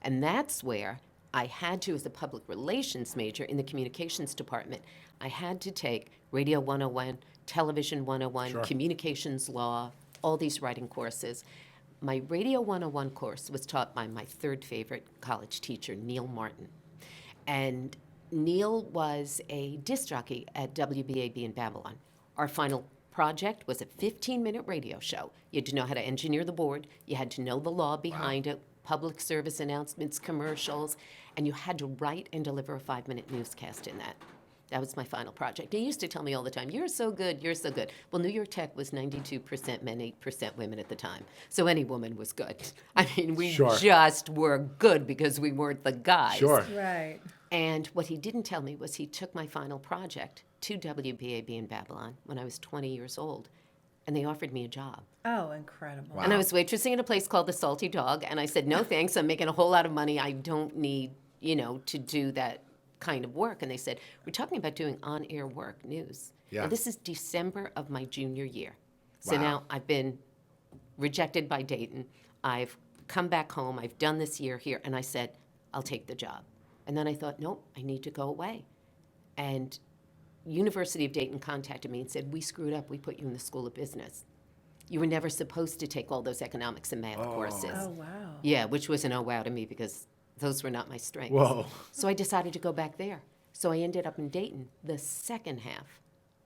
S7: And that's where I had to, as a public relations major in the communications department, I had to take Radio 101, Television 101, Communications Law, all these writing courses. My Radio 101 course was taught by my third favorite college teacher, Neil Martin. And Neil was a disc jockey at WBAB in Babylon. Our final project was a 15-minute radio show. You had to know how to engineer the board. You had to know the law behind it, public service announcements, commercials, and you had to write and deliver a 5-minute newscast in that. That was my final project. He used to tell me all the time, you're so good, you're so good. Well, New York Tech was 92% men, 8% women at the time. So any woman was good. I mean, we just were good because we weren't the guys.
S1: Sure.
S8: Right.
S7: And what he didn't tell me was he took my final project to WBAB in Babylon when I was 20 years old, and they offered me a job.
S8: Oh, incredible.
S7: And I was waitressing at a place called the Salty Dog, and I said, no thanks, I'm making a whole lot of money. I don't need, to do that kind of work. And they said, we're talking about doing on-air work, news.
S1: Yeah.
S7: Now, this is December of my junior year. So now I've been rejected by Dayton. I've come back home. I've done this year here. And I said, I'll take the job. And then I thought, nope, I need to go away. And University of Dayton contacted me and said, we screwed up. We put you in the School of Business. You were never supposed to take all those economics and math courses.
S8: Oh, wow.
S7: Yeah, which was an oh wow to me because those were not my strengths.
S1: Whoa.
S7: So I decided to go back there. So I ended up in Dayton the second half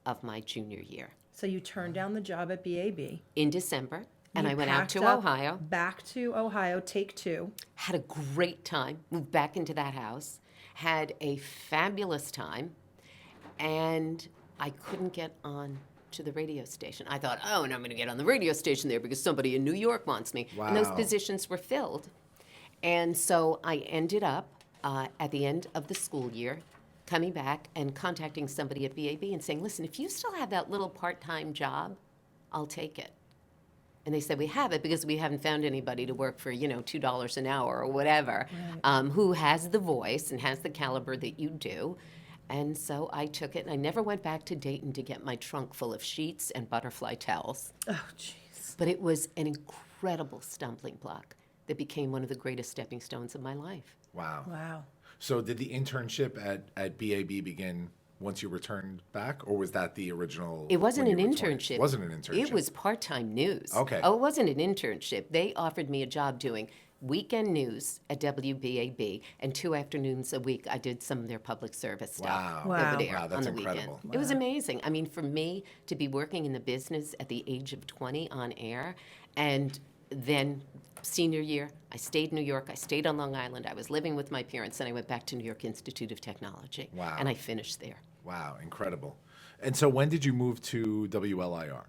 S7: of my junior year
S8: So you turned down the job at BAB.
S7: in December, and
S8: You
S7: I went out
S8: packed
S7: to
S8: up,
S7: Ohio,
S8: Back to Ohio, take 2.
S7: had a great time, moved back into that house, had a fabulous time, and I couldn't get on to the radio station. I thought, and I'm going to get on the radio station there because somebody in New York wants me. And those
S1: Wow.
S7: positions were filled. And so I ended up at the end of the school year coming back and contacting somebody at BAB and saying, listen, if you still have that little part-time job, I'll take it. And they said, we have it because we haven't found anybody to work for, $2 an hour or whatever, who has the voice and has the caliber that you do. And so I took it, and I never went back to Dayton to get my trunk full of sheets and butterfly towels.
S8: Oh, jeez.
S7: But it was an incredible stumbling block that became one of the greatest stepping stones of my life.
S1: Wow.
S8: Wow.
S1: So did the internship at BAB begin once you returned back, or was that the original?
S7: It wasn't
S1: when
S7: an
S1: you were 20?
S7: internship.
S1: It wasn't an internship.
S7: It was part-time news.
S1: Okay.
S7: Oh, it wasn't an internship. They offered me a job doing weekend news at WBAB, and 2 afternoons a week I did some of their public service stuff.
S1: Wow.
S8: Wow.
S7: Over there
S1: Wow,
S7: on
S1: that's
S7: the
S1: incredible.
S7: weekend. It was amazing. I mean, for me to be working in the business at the age of 20 on air and then senior year, I stayed in New York. I stayed on Long Island. I was living with my parents, and I went back to New York Institute of Technology.
S1: Wow.
S7: And I finished there.
S1: Wow, incredible. And so when did you move to WLIR?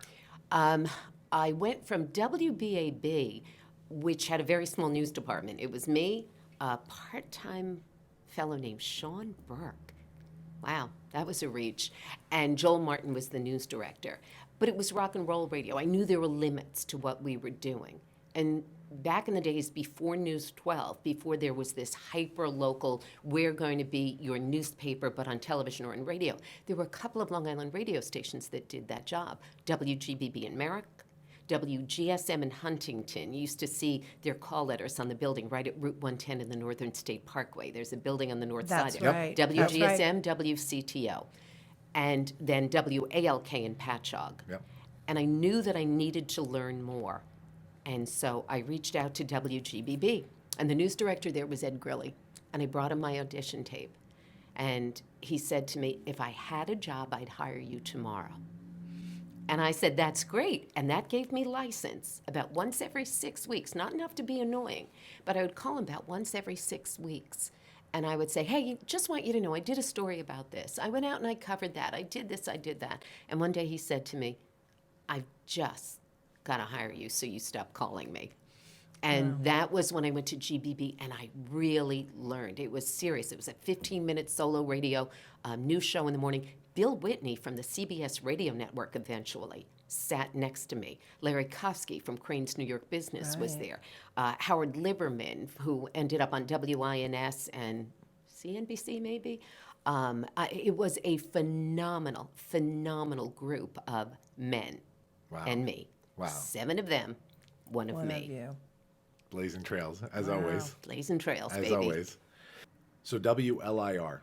S7: I went from WBAB, which had a very small news department. It was me, a part-time fellow named Sean Burke. Wow, that was a reach. And Joel Martin was the news director. But it was rock and roll radio. I knew there were limits to what we were doing. And back in the days before News 12, before there was this hyper-local, we're going to be your newspaper but on television or in radio, there were a couple of Long Island radio stations that did that job. WGBB in Merrick, WGSM in Huntington. You used to see their call letters on the building right at Route 110 in the Northern State Parkway. There's a building on the north
S8: That's
S7: side.
S8: right. That's right.
S7: WGSM, WCTO. And then WALK in Patchogue.
S1: Yep.
S7: And I knew that I needed to learn more. And so I reached out to WGBB. And the news director there was Ed Grilly. And I brought him my audition tape. And he said to me, if I had a job, I'd hire you tomorrow. And I said, that's great. And that gave me license about once every 6 weeks, not enough to be annoying, but I would call him about once every 6 weeks. And I would say, hey, just want you to know, I did a story about this. I went out and I covered that. I did this, I did that. And one day he said to me, I've just got to hire you so you stop calling me. And that was when I went to GBB, and I really learned. It was serious. It was a 15-minute solo radio news show in the morning. Bill Whitney from the CBS radio network eventually sat next to me. Larry Kofsky from Crane's New York Business was there. Howard Lieberman, who ended up on WINS and CNBC maybe. It was a phenomenal, phenomenal group of men and me.
S1: Wow.
S7: 7 of them, one of
S8: One
S7: me.
S8: of you.
S1: Blazing trails, as always.
S7: Blazing trails,
S1: As
S7: baby.
S1: always. So WLIR.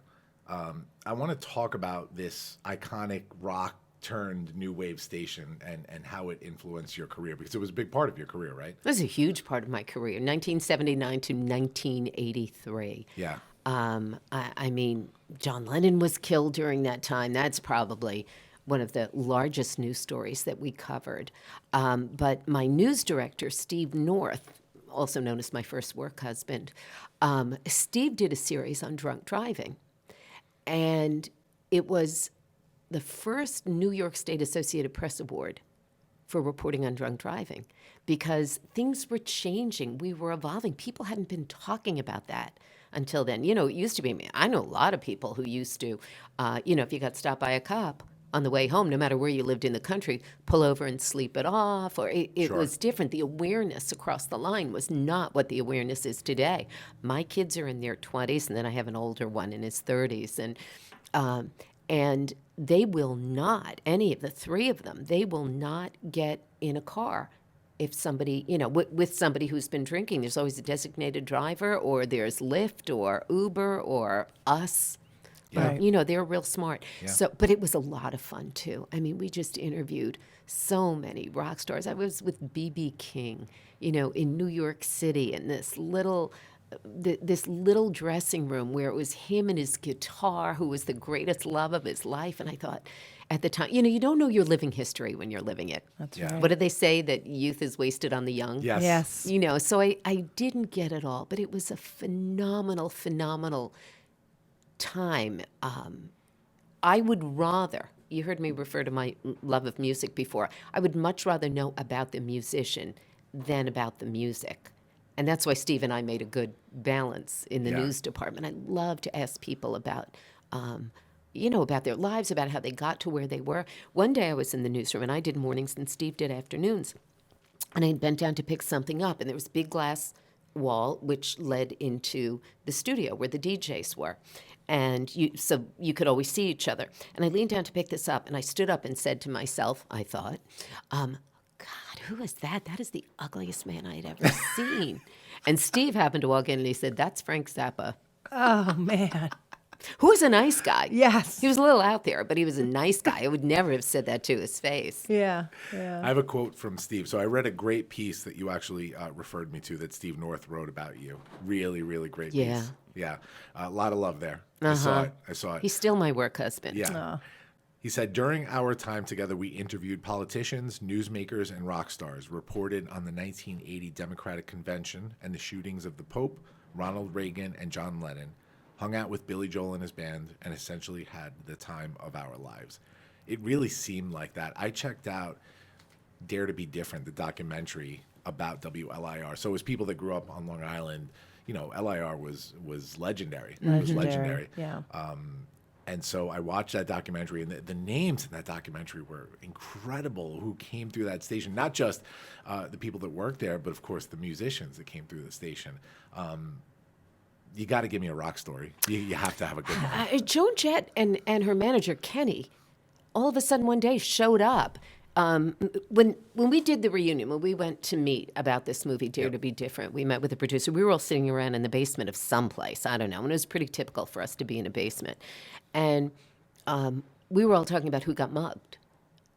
S1: I want to talk about this iconic rock turned new wave station and how it influenced your career, because it was a big part of your career, right?
S7: It was a huge part of my career, 1979 to 1983.
S1: Yeah.
S7: I mean, John Lennon was killed during that time. That's probably one of the largest news stories that we covered. But my news director, Steve North, also known as my first work husband, Steve did a series on drunk driving. And it was the first New York State Associated Press Award for reporting on drunk driving, because things were changing. We were evolving. People hadn't been talking about that until then. You know, it used to be, I know a lot of people who used to, if you got stopped by a cop on the way home, no matter where you lived in the country, pull over and sleep it off, or it
S1: Sure.
S7: was different. The awareness across the line was not what the awareness is today. My kids are in their 20s, and then I have an older one in his 30s, and they will not, any of the 3 of them, they will not get in a car if somebody, with somebody who's been drinking. There's always a designated driver, or there's Lyft or Uber or us.
S8: Right.
S7: They're real smart.
S1: Yeah.
S7: So, but it was a lot of fun too. I mean, we just interviewed so many rock stars. I was with B.B. King, in New York City, in this little dressing room where it was him and his guitar, who was the greatest love of his life. And I thought, at the time, you don't know your living history when you're living it.
S8: That's
S1: Yeah.
S8: right.
S7: What did they say? That youth is wasted on the young?
S1: Yes.
S8: Yes.
S7: So I didn't get it all, but it was a phenomenal, phenomenal time. I would rather, you heard me refer to my love of music before, I would much rather know about the musician than about the music. And that's why Steve and I made a good balance in the
S1: Yeah.
S7: news department. I love to ask people about, about their lives, about how they got to where they were. One day I was in the newsroom, and I did mornings and Steve did afternoons. And I bent down to pick something up, and there was a big glass wall which led into the studio where the DJs were. And so you could always see each other. And I leaned down to pick this up, and I stood up and said to myself, I thought, God, who is that? That is the ugliest man I had ever seen. And Steve happened to walk in, and he said, that's Frank Zappa,
S8: Oh, man.
S7: who was a nice guy.
S8: Yes.
S7: He was a little out there, but he was a nice guy. I would never have said that to his face.
S8: Yeah.
S1: I
S8: Yeah.
S1: have a quote from Steve. So I read a great piece that you actually referred me to that Steve North wrote about you. Really, really great
S7: Yeah.
S1: piece. Yeah. A lot of love there. I saw it.
S7: He's still my work husband.
S1: Yeah. He said, during our time together, we interviewed politicians, newsmakers, and rock stars, reported on the 1980 Democratic Convention and the shootings of the Pope, Ronald Reagan, and John Lennon, hung out with Billy Joel and his band, and essentially had the time of our lives. It really seemed like that. I checked out Dare to Be Different, the documentary about WLIR. So as people that grew up on Long Island, you know, LIR was legendary. It was legendary.
S8: Yeah.
S1: And so I watched that documentary, and the names in that documentary were incredible who came through that station. Not just the people that worked there, but of course the musicians that came through the station. You got to give me a rock story. You have to have a good one.
S7: Joan Jett and her manager, Kenny, all of a sudden one day showed up. When we did the reunion, when we went to meet about this movie, Dare to Be Different, we met with the producer. We were all sitting around in the basement of someplace, I don't know, and it was pretty typical for us to be in a basement. And we were all talking about who got mugged.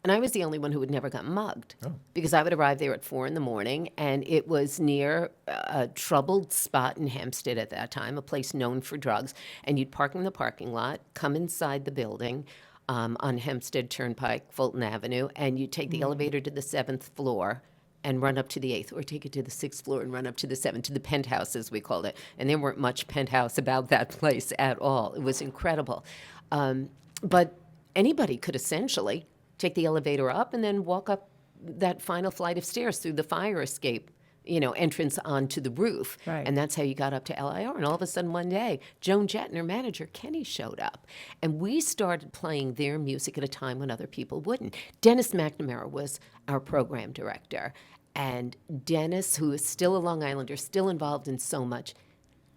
S7: And I was the only one who had never got mugged because I would arrive there at 4 a.m, and it was near a troubled spot in Hempstead at that time, a place known for drugs. And you'd park in the parking lot, come inside the building, on Hempstead Turnpike, Fulton Avenue, and you take the elevator to the 7th floor and run up to the 8th, or take it to the 6th floor and run up to the 7th, to the penthouse, as we called it. And there weren't much penthouse about that place at all. It was incredible. But anybody could essentially take the elevator up and then walk up that final flight of stairs through the fire escape, you know, entrance onto the roof.
S8: Right.
S7: And that's how you got up to LIR. And all of a sudden one day, Joan Jett and her manager, Kenny, showed up. And we started playing their music at a time when other people wouldn't. Dennis McNamara was our program director. And Dennis, who is still a Long Islander, still involved in so much,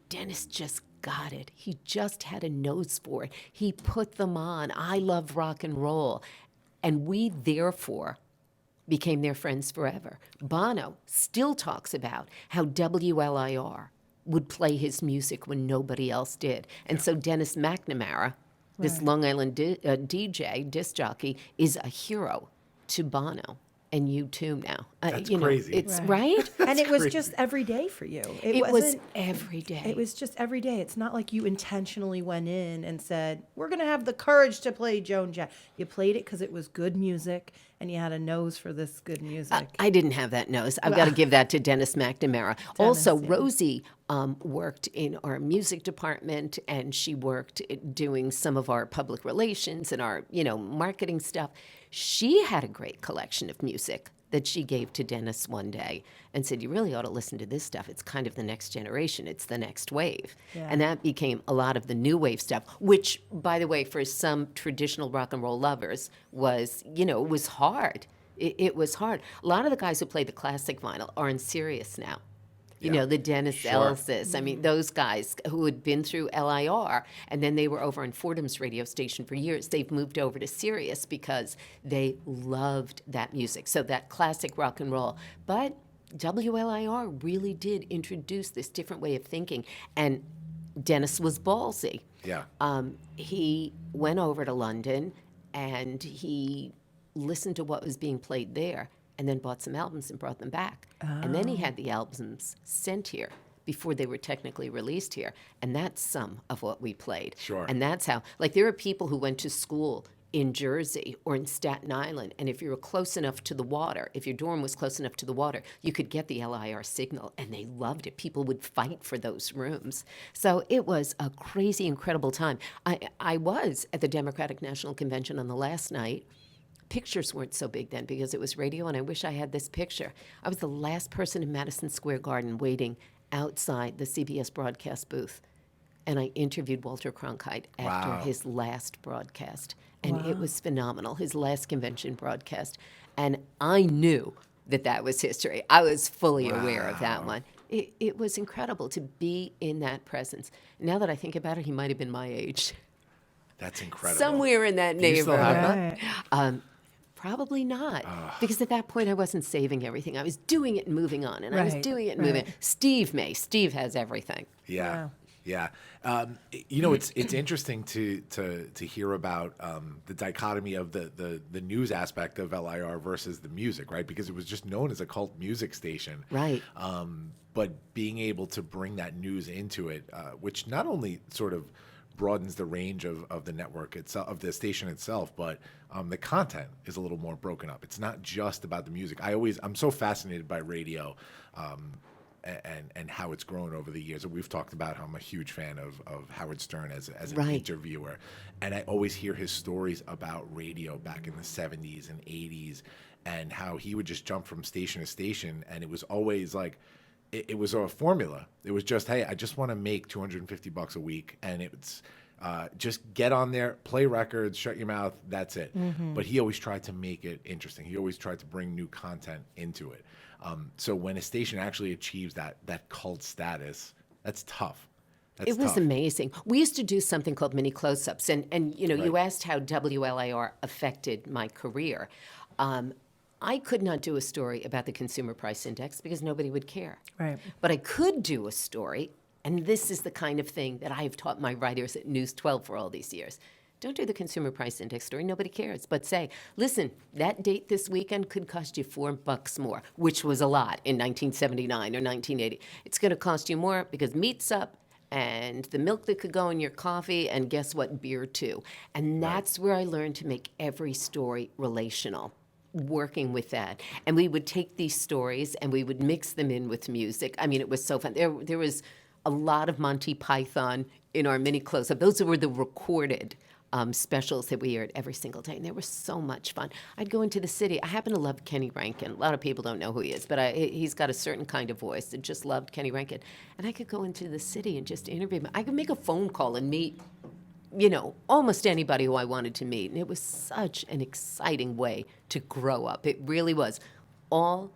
S7: Dennis just got it. He just had a nose for it. He put them on. I love rock and roll. And we, therefore, became their friends forever. Bono still talks about how WLIR would play his music when nobody else did. And so Dennis McNamara, this Long Island DJ, disc jockey, is a hero to Bono. And you too now.
S1: That's
S7: you know,
S1: crazy.
S7: It's right?
S8: And it was
S1: crazy.
S8: just every day for you.
S7: It was
S8: wasn't-
S7: every day.
S8: It was just every day. It's not like you intentionally went in and said, we're going to have the courage to play Joan Jett. You played it because it was good music and you had a nose for this good music.
S7: I didn't have that nose. I've got to give that to Dennis McNamara. Also,
S8: yeah.
S7: Rosie worked in our music department, and she worked doing some of our public relations and our, you know, marketing stuff. She had a great collection of music that she gave to Dennis one day and said, you really ought to listen to this stuff. It's kind of the next generation. It's the next wave.
S8: Yeah.
S7: And that became a lot of the new wave stuff, which, by the way, for some traditional rock and roll lovers was, you know, it was hard. It was hard. A lot of the guys who play the classic vinyl are in Sirius now. You know, the Dennis Elsis. I mean, those guys who had been through LIR, and then they were over on Fordham's radio station for years. They've moved over to Sirius because they loved that music. So that classic rock and roll. But WLIR really did introduce this different way of thinking. And Dennis was ballsy.
S1: Yeah.
S7: He went over to London, and he listened to what was being played there, and then bought some albums and brought them back. And then he had the albums sent here before they were technically released here. And that's some of what we played.
S1: Sure.
S7: And that's how, like, there are people who went to school in Jersey or in Staten Island, and if you were close enough to the water, if your dorm was close enough to the water, you could get the LIR signal, and they loved it. People would fight for those rooms. So it was a crazy, incredible time. I was at the Democratic National Convention on the last night. Pictures weren't so big then because it was radio, and I wish I had this picture. I was the last person in Madison Square Garden waiting outside the CBS broadcast booth, and I interviewed Walter Cronkite after
S1: Wow.
S7: his last broadcast, and it was phenomenal, his last convention broadcast, and I knew that was history. I was fully aware of that one. It was incredible to be in that presence. Now that I think about it, he might have been my age.
S1: That's incredible.
S7: Somewhere in that
S1: Do you still have
S7: neighborhood.
S1: that?
S7: Probably not, because at that point I wasn't saving everything. I was doing it and moving on, and I was
S8: Right,
S7: doing it and moving.
S8: right.
S7: Steve may. Steve has everything.
S1: Yeah. Yeah. You know, it's interesting to hear about the dichotomy of the news aspect of LIR versus the music, right? Because it was just known as a cult music station.
S7: Right.
S1: But being able to bring that news into it, which not only sort of broadens the range of the network itself, of the station itself, but the content is a little more broken up. It's not just about the music. I'm so fascinated by radio and how it's grown over the years. And we've talked about how I'm a huge fan of Howard Stern as an
S7: Right.
S1: interviewer. And I always hear his stories about radio back in the 70s and 80s and how he would just jump from station to station. And it was always like, it was a formula. It was just, hey, I just want to make $250 a week. And it's just get on there, play records, shut your mouth, that's it. But he always tried to make it interesting. He always tried to bring new content into it. So when a station actually achieves that cult status, that's tough. That's
S7: It was
S1: tough.
S7: amazing. We used to do something called mini close-ups, and you know, you
S1: Right.
S7: asked how WLIR affected my career. I could not do a story about the Consumer Price Index because nobody would care.
S8: Right.
S7: But I could do a story, and this is the kind of thing that I have taught my writers at News 12 for all these years. Don't do the Consumer Price Index story. Nobody cares. But say, listen, that date this weekend could cost you $4 more, which was a lot in 1979 or 1980. It's going to cost you more because meat's up and the milk that could go in your coffee, and guess what? Beer, too. And that's where I learned to make every story relational, working with that. And we would take these stories and we would mix them in with music. I mean, it was so fun. There was a lot of Monty Python in our mini close-up. Those were the recorded specials that we aired every single day, and they were so much fun. I'd go into the city. I happen to love Kenny Rankin. A lot of people don't know who he is, but he's got a certain kind of voice. I just loved Kenny Rankin. And I could go into the city and just interview him. I could make a phone call and meet, you know, almost anybody who I wanted to meet. And it was such an exciting way to grow up. It really was. All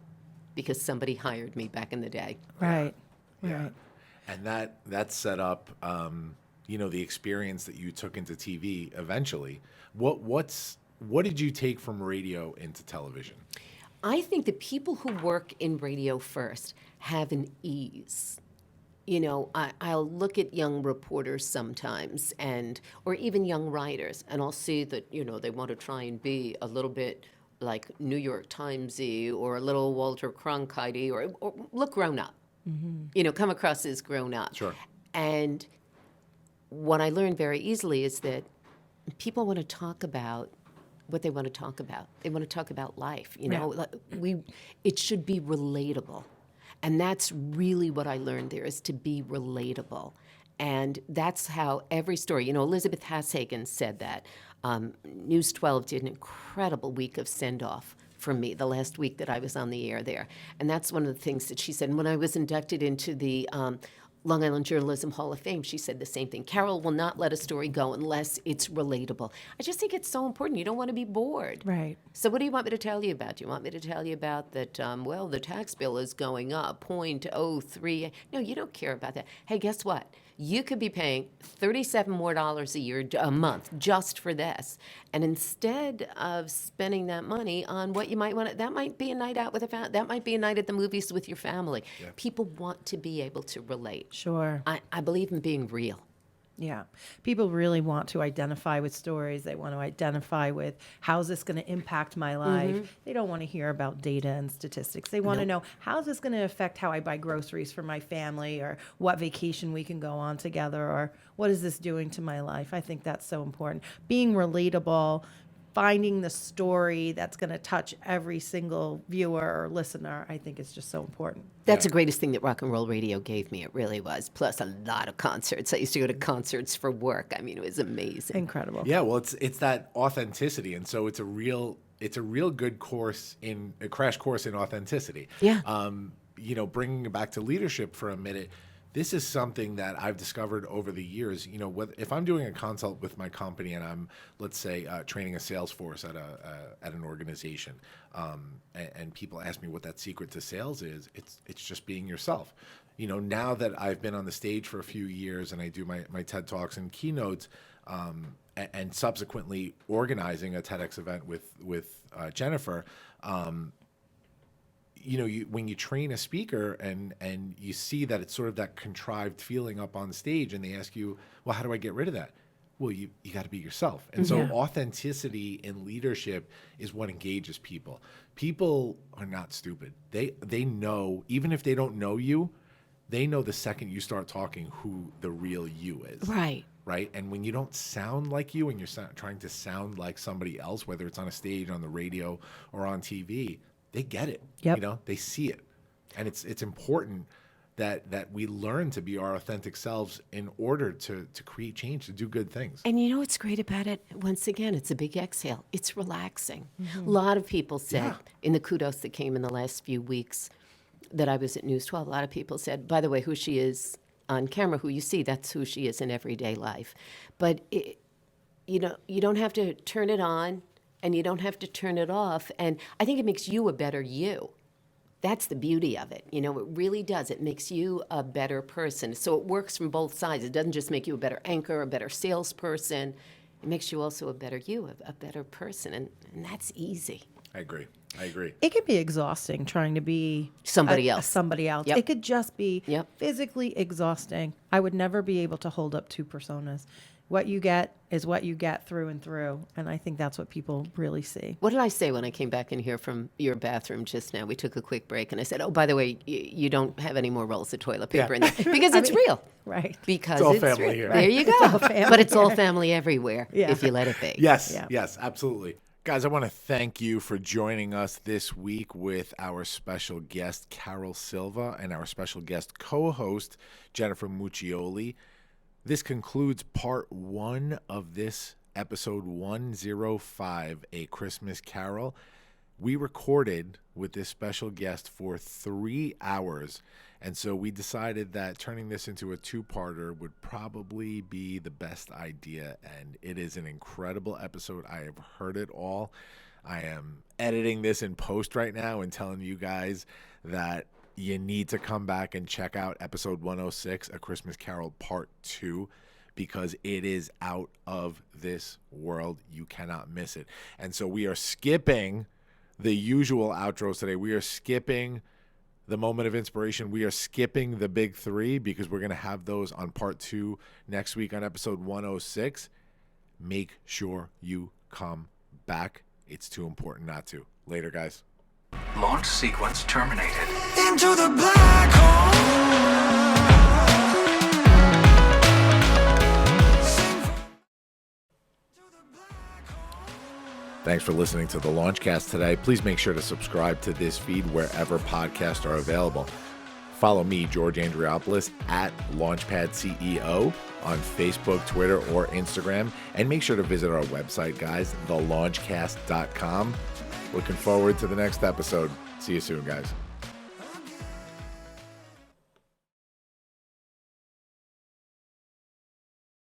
S7: because somebody hired me back in the day.
S8: Right.
S1: Yeah.
S8: Right.
S1: And that set up, you know, the experience that you took into TV eventually. What did you take from radio into television?
S7: I think the people who work in radio first have an ease. You know, I'll look at young reporters sometimes, or even young writers, and I'll see that, you know, they want to try and be a little bit like New York Timesy or a little Walter Cronkite or look grown up. You know, come across as grown up.
S1: Sure.
S7: And what I learned very easily is that people want to talk about what they want to talk about. They want to talk about life. You know, it should be relatable. And that's really what I learned there, is to be relatable. And that's how every story, you know, Elizabeth Hashagen said that. News 12 did an incredible week of send-off for me, the last week that I was on the air there. And that's one of the things that she said. And when I was inducted into the Long Island Journalism Hall of Fame, she said the same thing. Carol will not let a story go unless it's relatable. I just think it's so important. You don't want to be bored.
S8: Right.
S7: So what do you want me to tell you about? Do you want me to tell you about that, well, the tax bill is going up 0.03? No, you don't care about that. Hey, guess what? You could be paying $37 more a month just for this. And instead of spending that money on what you might want to, that might be a night out with a family, that might be a night at the movies with your family. Yeah. People want to be able to relate.
S8: Sure.
S7: I believe in being real.
S8: Yeah. People really want to identify with stories. They want to identify with, how's this going to impact my life? They don't want to hear about data and statistics. They want to know, how's this going to affect how I buy groceries for my family, or what vacation we can go on together, or what is this doing to my life? I think that's so important. Being relatable, finding the story that's going to touch every single viewer or listener, I think is just so important.
S7: That's the greatest thing that rock and roll radio gave me. It really was. Plus a lot of concerts. I used to go to concerts for work. I mean, it was amazing.
S8: Incredible.
S1: Yeah, well, it's that authenticity, and so it's a real good course, in a crash course in authenticity.
S7: Yeah.
S1: You know, bringing it back to leadership for a minute, this is something that I've discovered over the years. You know, if I'm doing a consult with my company and I'm, let's say, training a sales force at an organization, and people ask me what that secret to sales is, it's just being yourself. You know, now that I've been on the stage for a few years and I do my TED Talks and keynotes, and subsequently organizing a TEDx event with Jennifer. You know, when you train a speaker and you see that it's sort of that contrived feeling up on stage, and they ask you, well, how do I get rid of that? Well, you got to be yourself. And so authenticity in leadership is what engages people. People are not stupid. They know, even if they don't know you, they know the second you start talking who the real you is.
S7: Right.
S1: right? And when you don't sound like you and you're trying to sound like somebody else, whether it's on a stage, on the radio, or on TV, they get it.
S8: Yep.
S1: You know, they see it. And it's important that we learn to be our authentic selves in order to create change, to do good things.
S7: And you know what's great about it? Once again, it's a big exhale. It's relaxing. A lot of people said in the kudos that came in the last few weeks that I was at News 12, a lot of people said, by the way, who she is on camera, who you see, that's who she is in everyday life. But you don't have to turn it on and you don't have to turn it off. And I think it makes you a better you. That's the beauty of it. You know, it really does. It makes you a better person. So it works from both sides. It doesn't just make you a better anchor, a better salesperson. It makes you also a better you, a better person. And that's easy.
S1: I agree.
S8: It can be exhausting trying to be
S7: Somebody else.
S8: Somebody else.
S7: Yep.
S8: It could just be
S7: Yep.
S8: physically exhausting. I would never be able to hold up two personas. What you get is what you get through and through. And I think that's what people really see.
S7: What did I say when I came back in here from your bathroom just now? We took a quick break, and I said, oh, by the way, you don't have any more rolls of toilet paper in there. Because it's real.
S8: Right.
S7: Because
S1: It's all
S7: it's
S1: family
S7: real.
S1: here.
S7: There you go. But it's all family everywhere if you let it be.
S1: Yes,
S8: Yeah.
S1: yes, absolutely. Guys, I want to thank you for joining us this week with our special guest, Carol Silva, and our special guest co-host, Jennifer Muccioli. This concludes part 1 of this episode 105, A Christmas Carol. We recorded with this special guest for 3 hours, and so we decided that turning this into a 2-parter would probably be the best idea, and it is an incredible episode. I have heard it all. I am editing this in post right now and telling you guys that you need to come back and check out episode 106, A Christmas Carol Part 2, because it is out of this world. You cannot miss it. And so we are skipping the usual outros today. We are skipping the moment of inspiration. We are skipping the big 3 because we're going to have those on Part 2 next week on episode 106. Make sure you come back. It's too important not to. Later, guys.
S4: Launch sequence terminated.
S9: Into the black hole.
S1: Thanks for listening to the Launchcast today. Please make sure to subscribe to this feed wherever podcasts are available. Follow me, George Andriopoulos, at Launchpad CEO on Facebook, Twitter, or Instagram. And make sure to visit our website, guys, thelaunchcast.com. Looking forward to the next episode. See you soon, guys.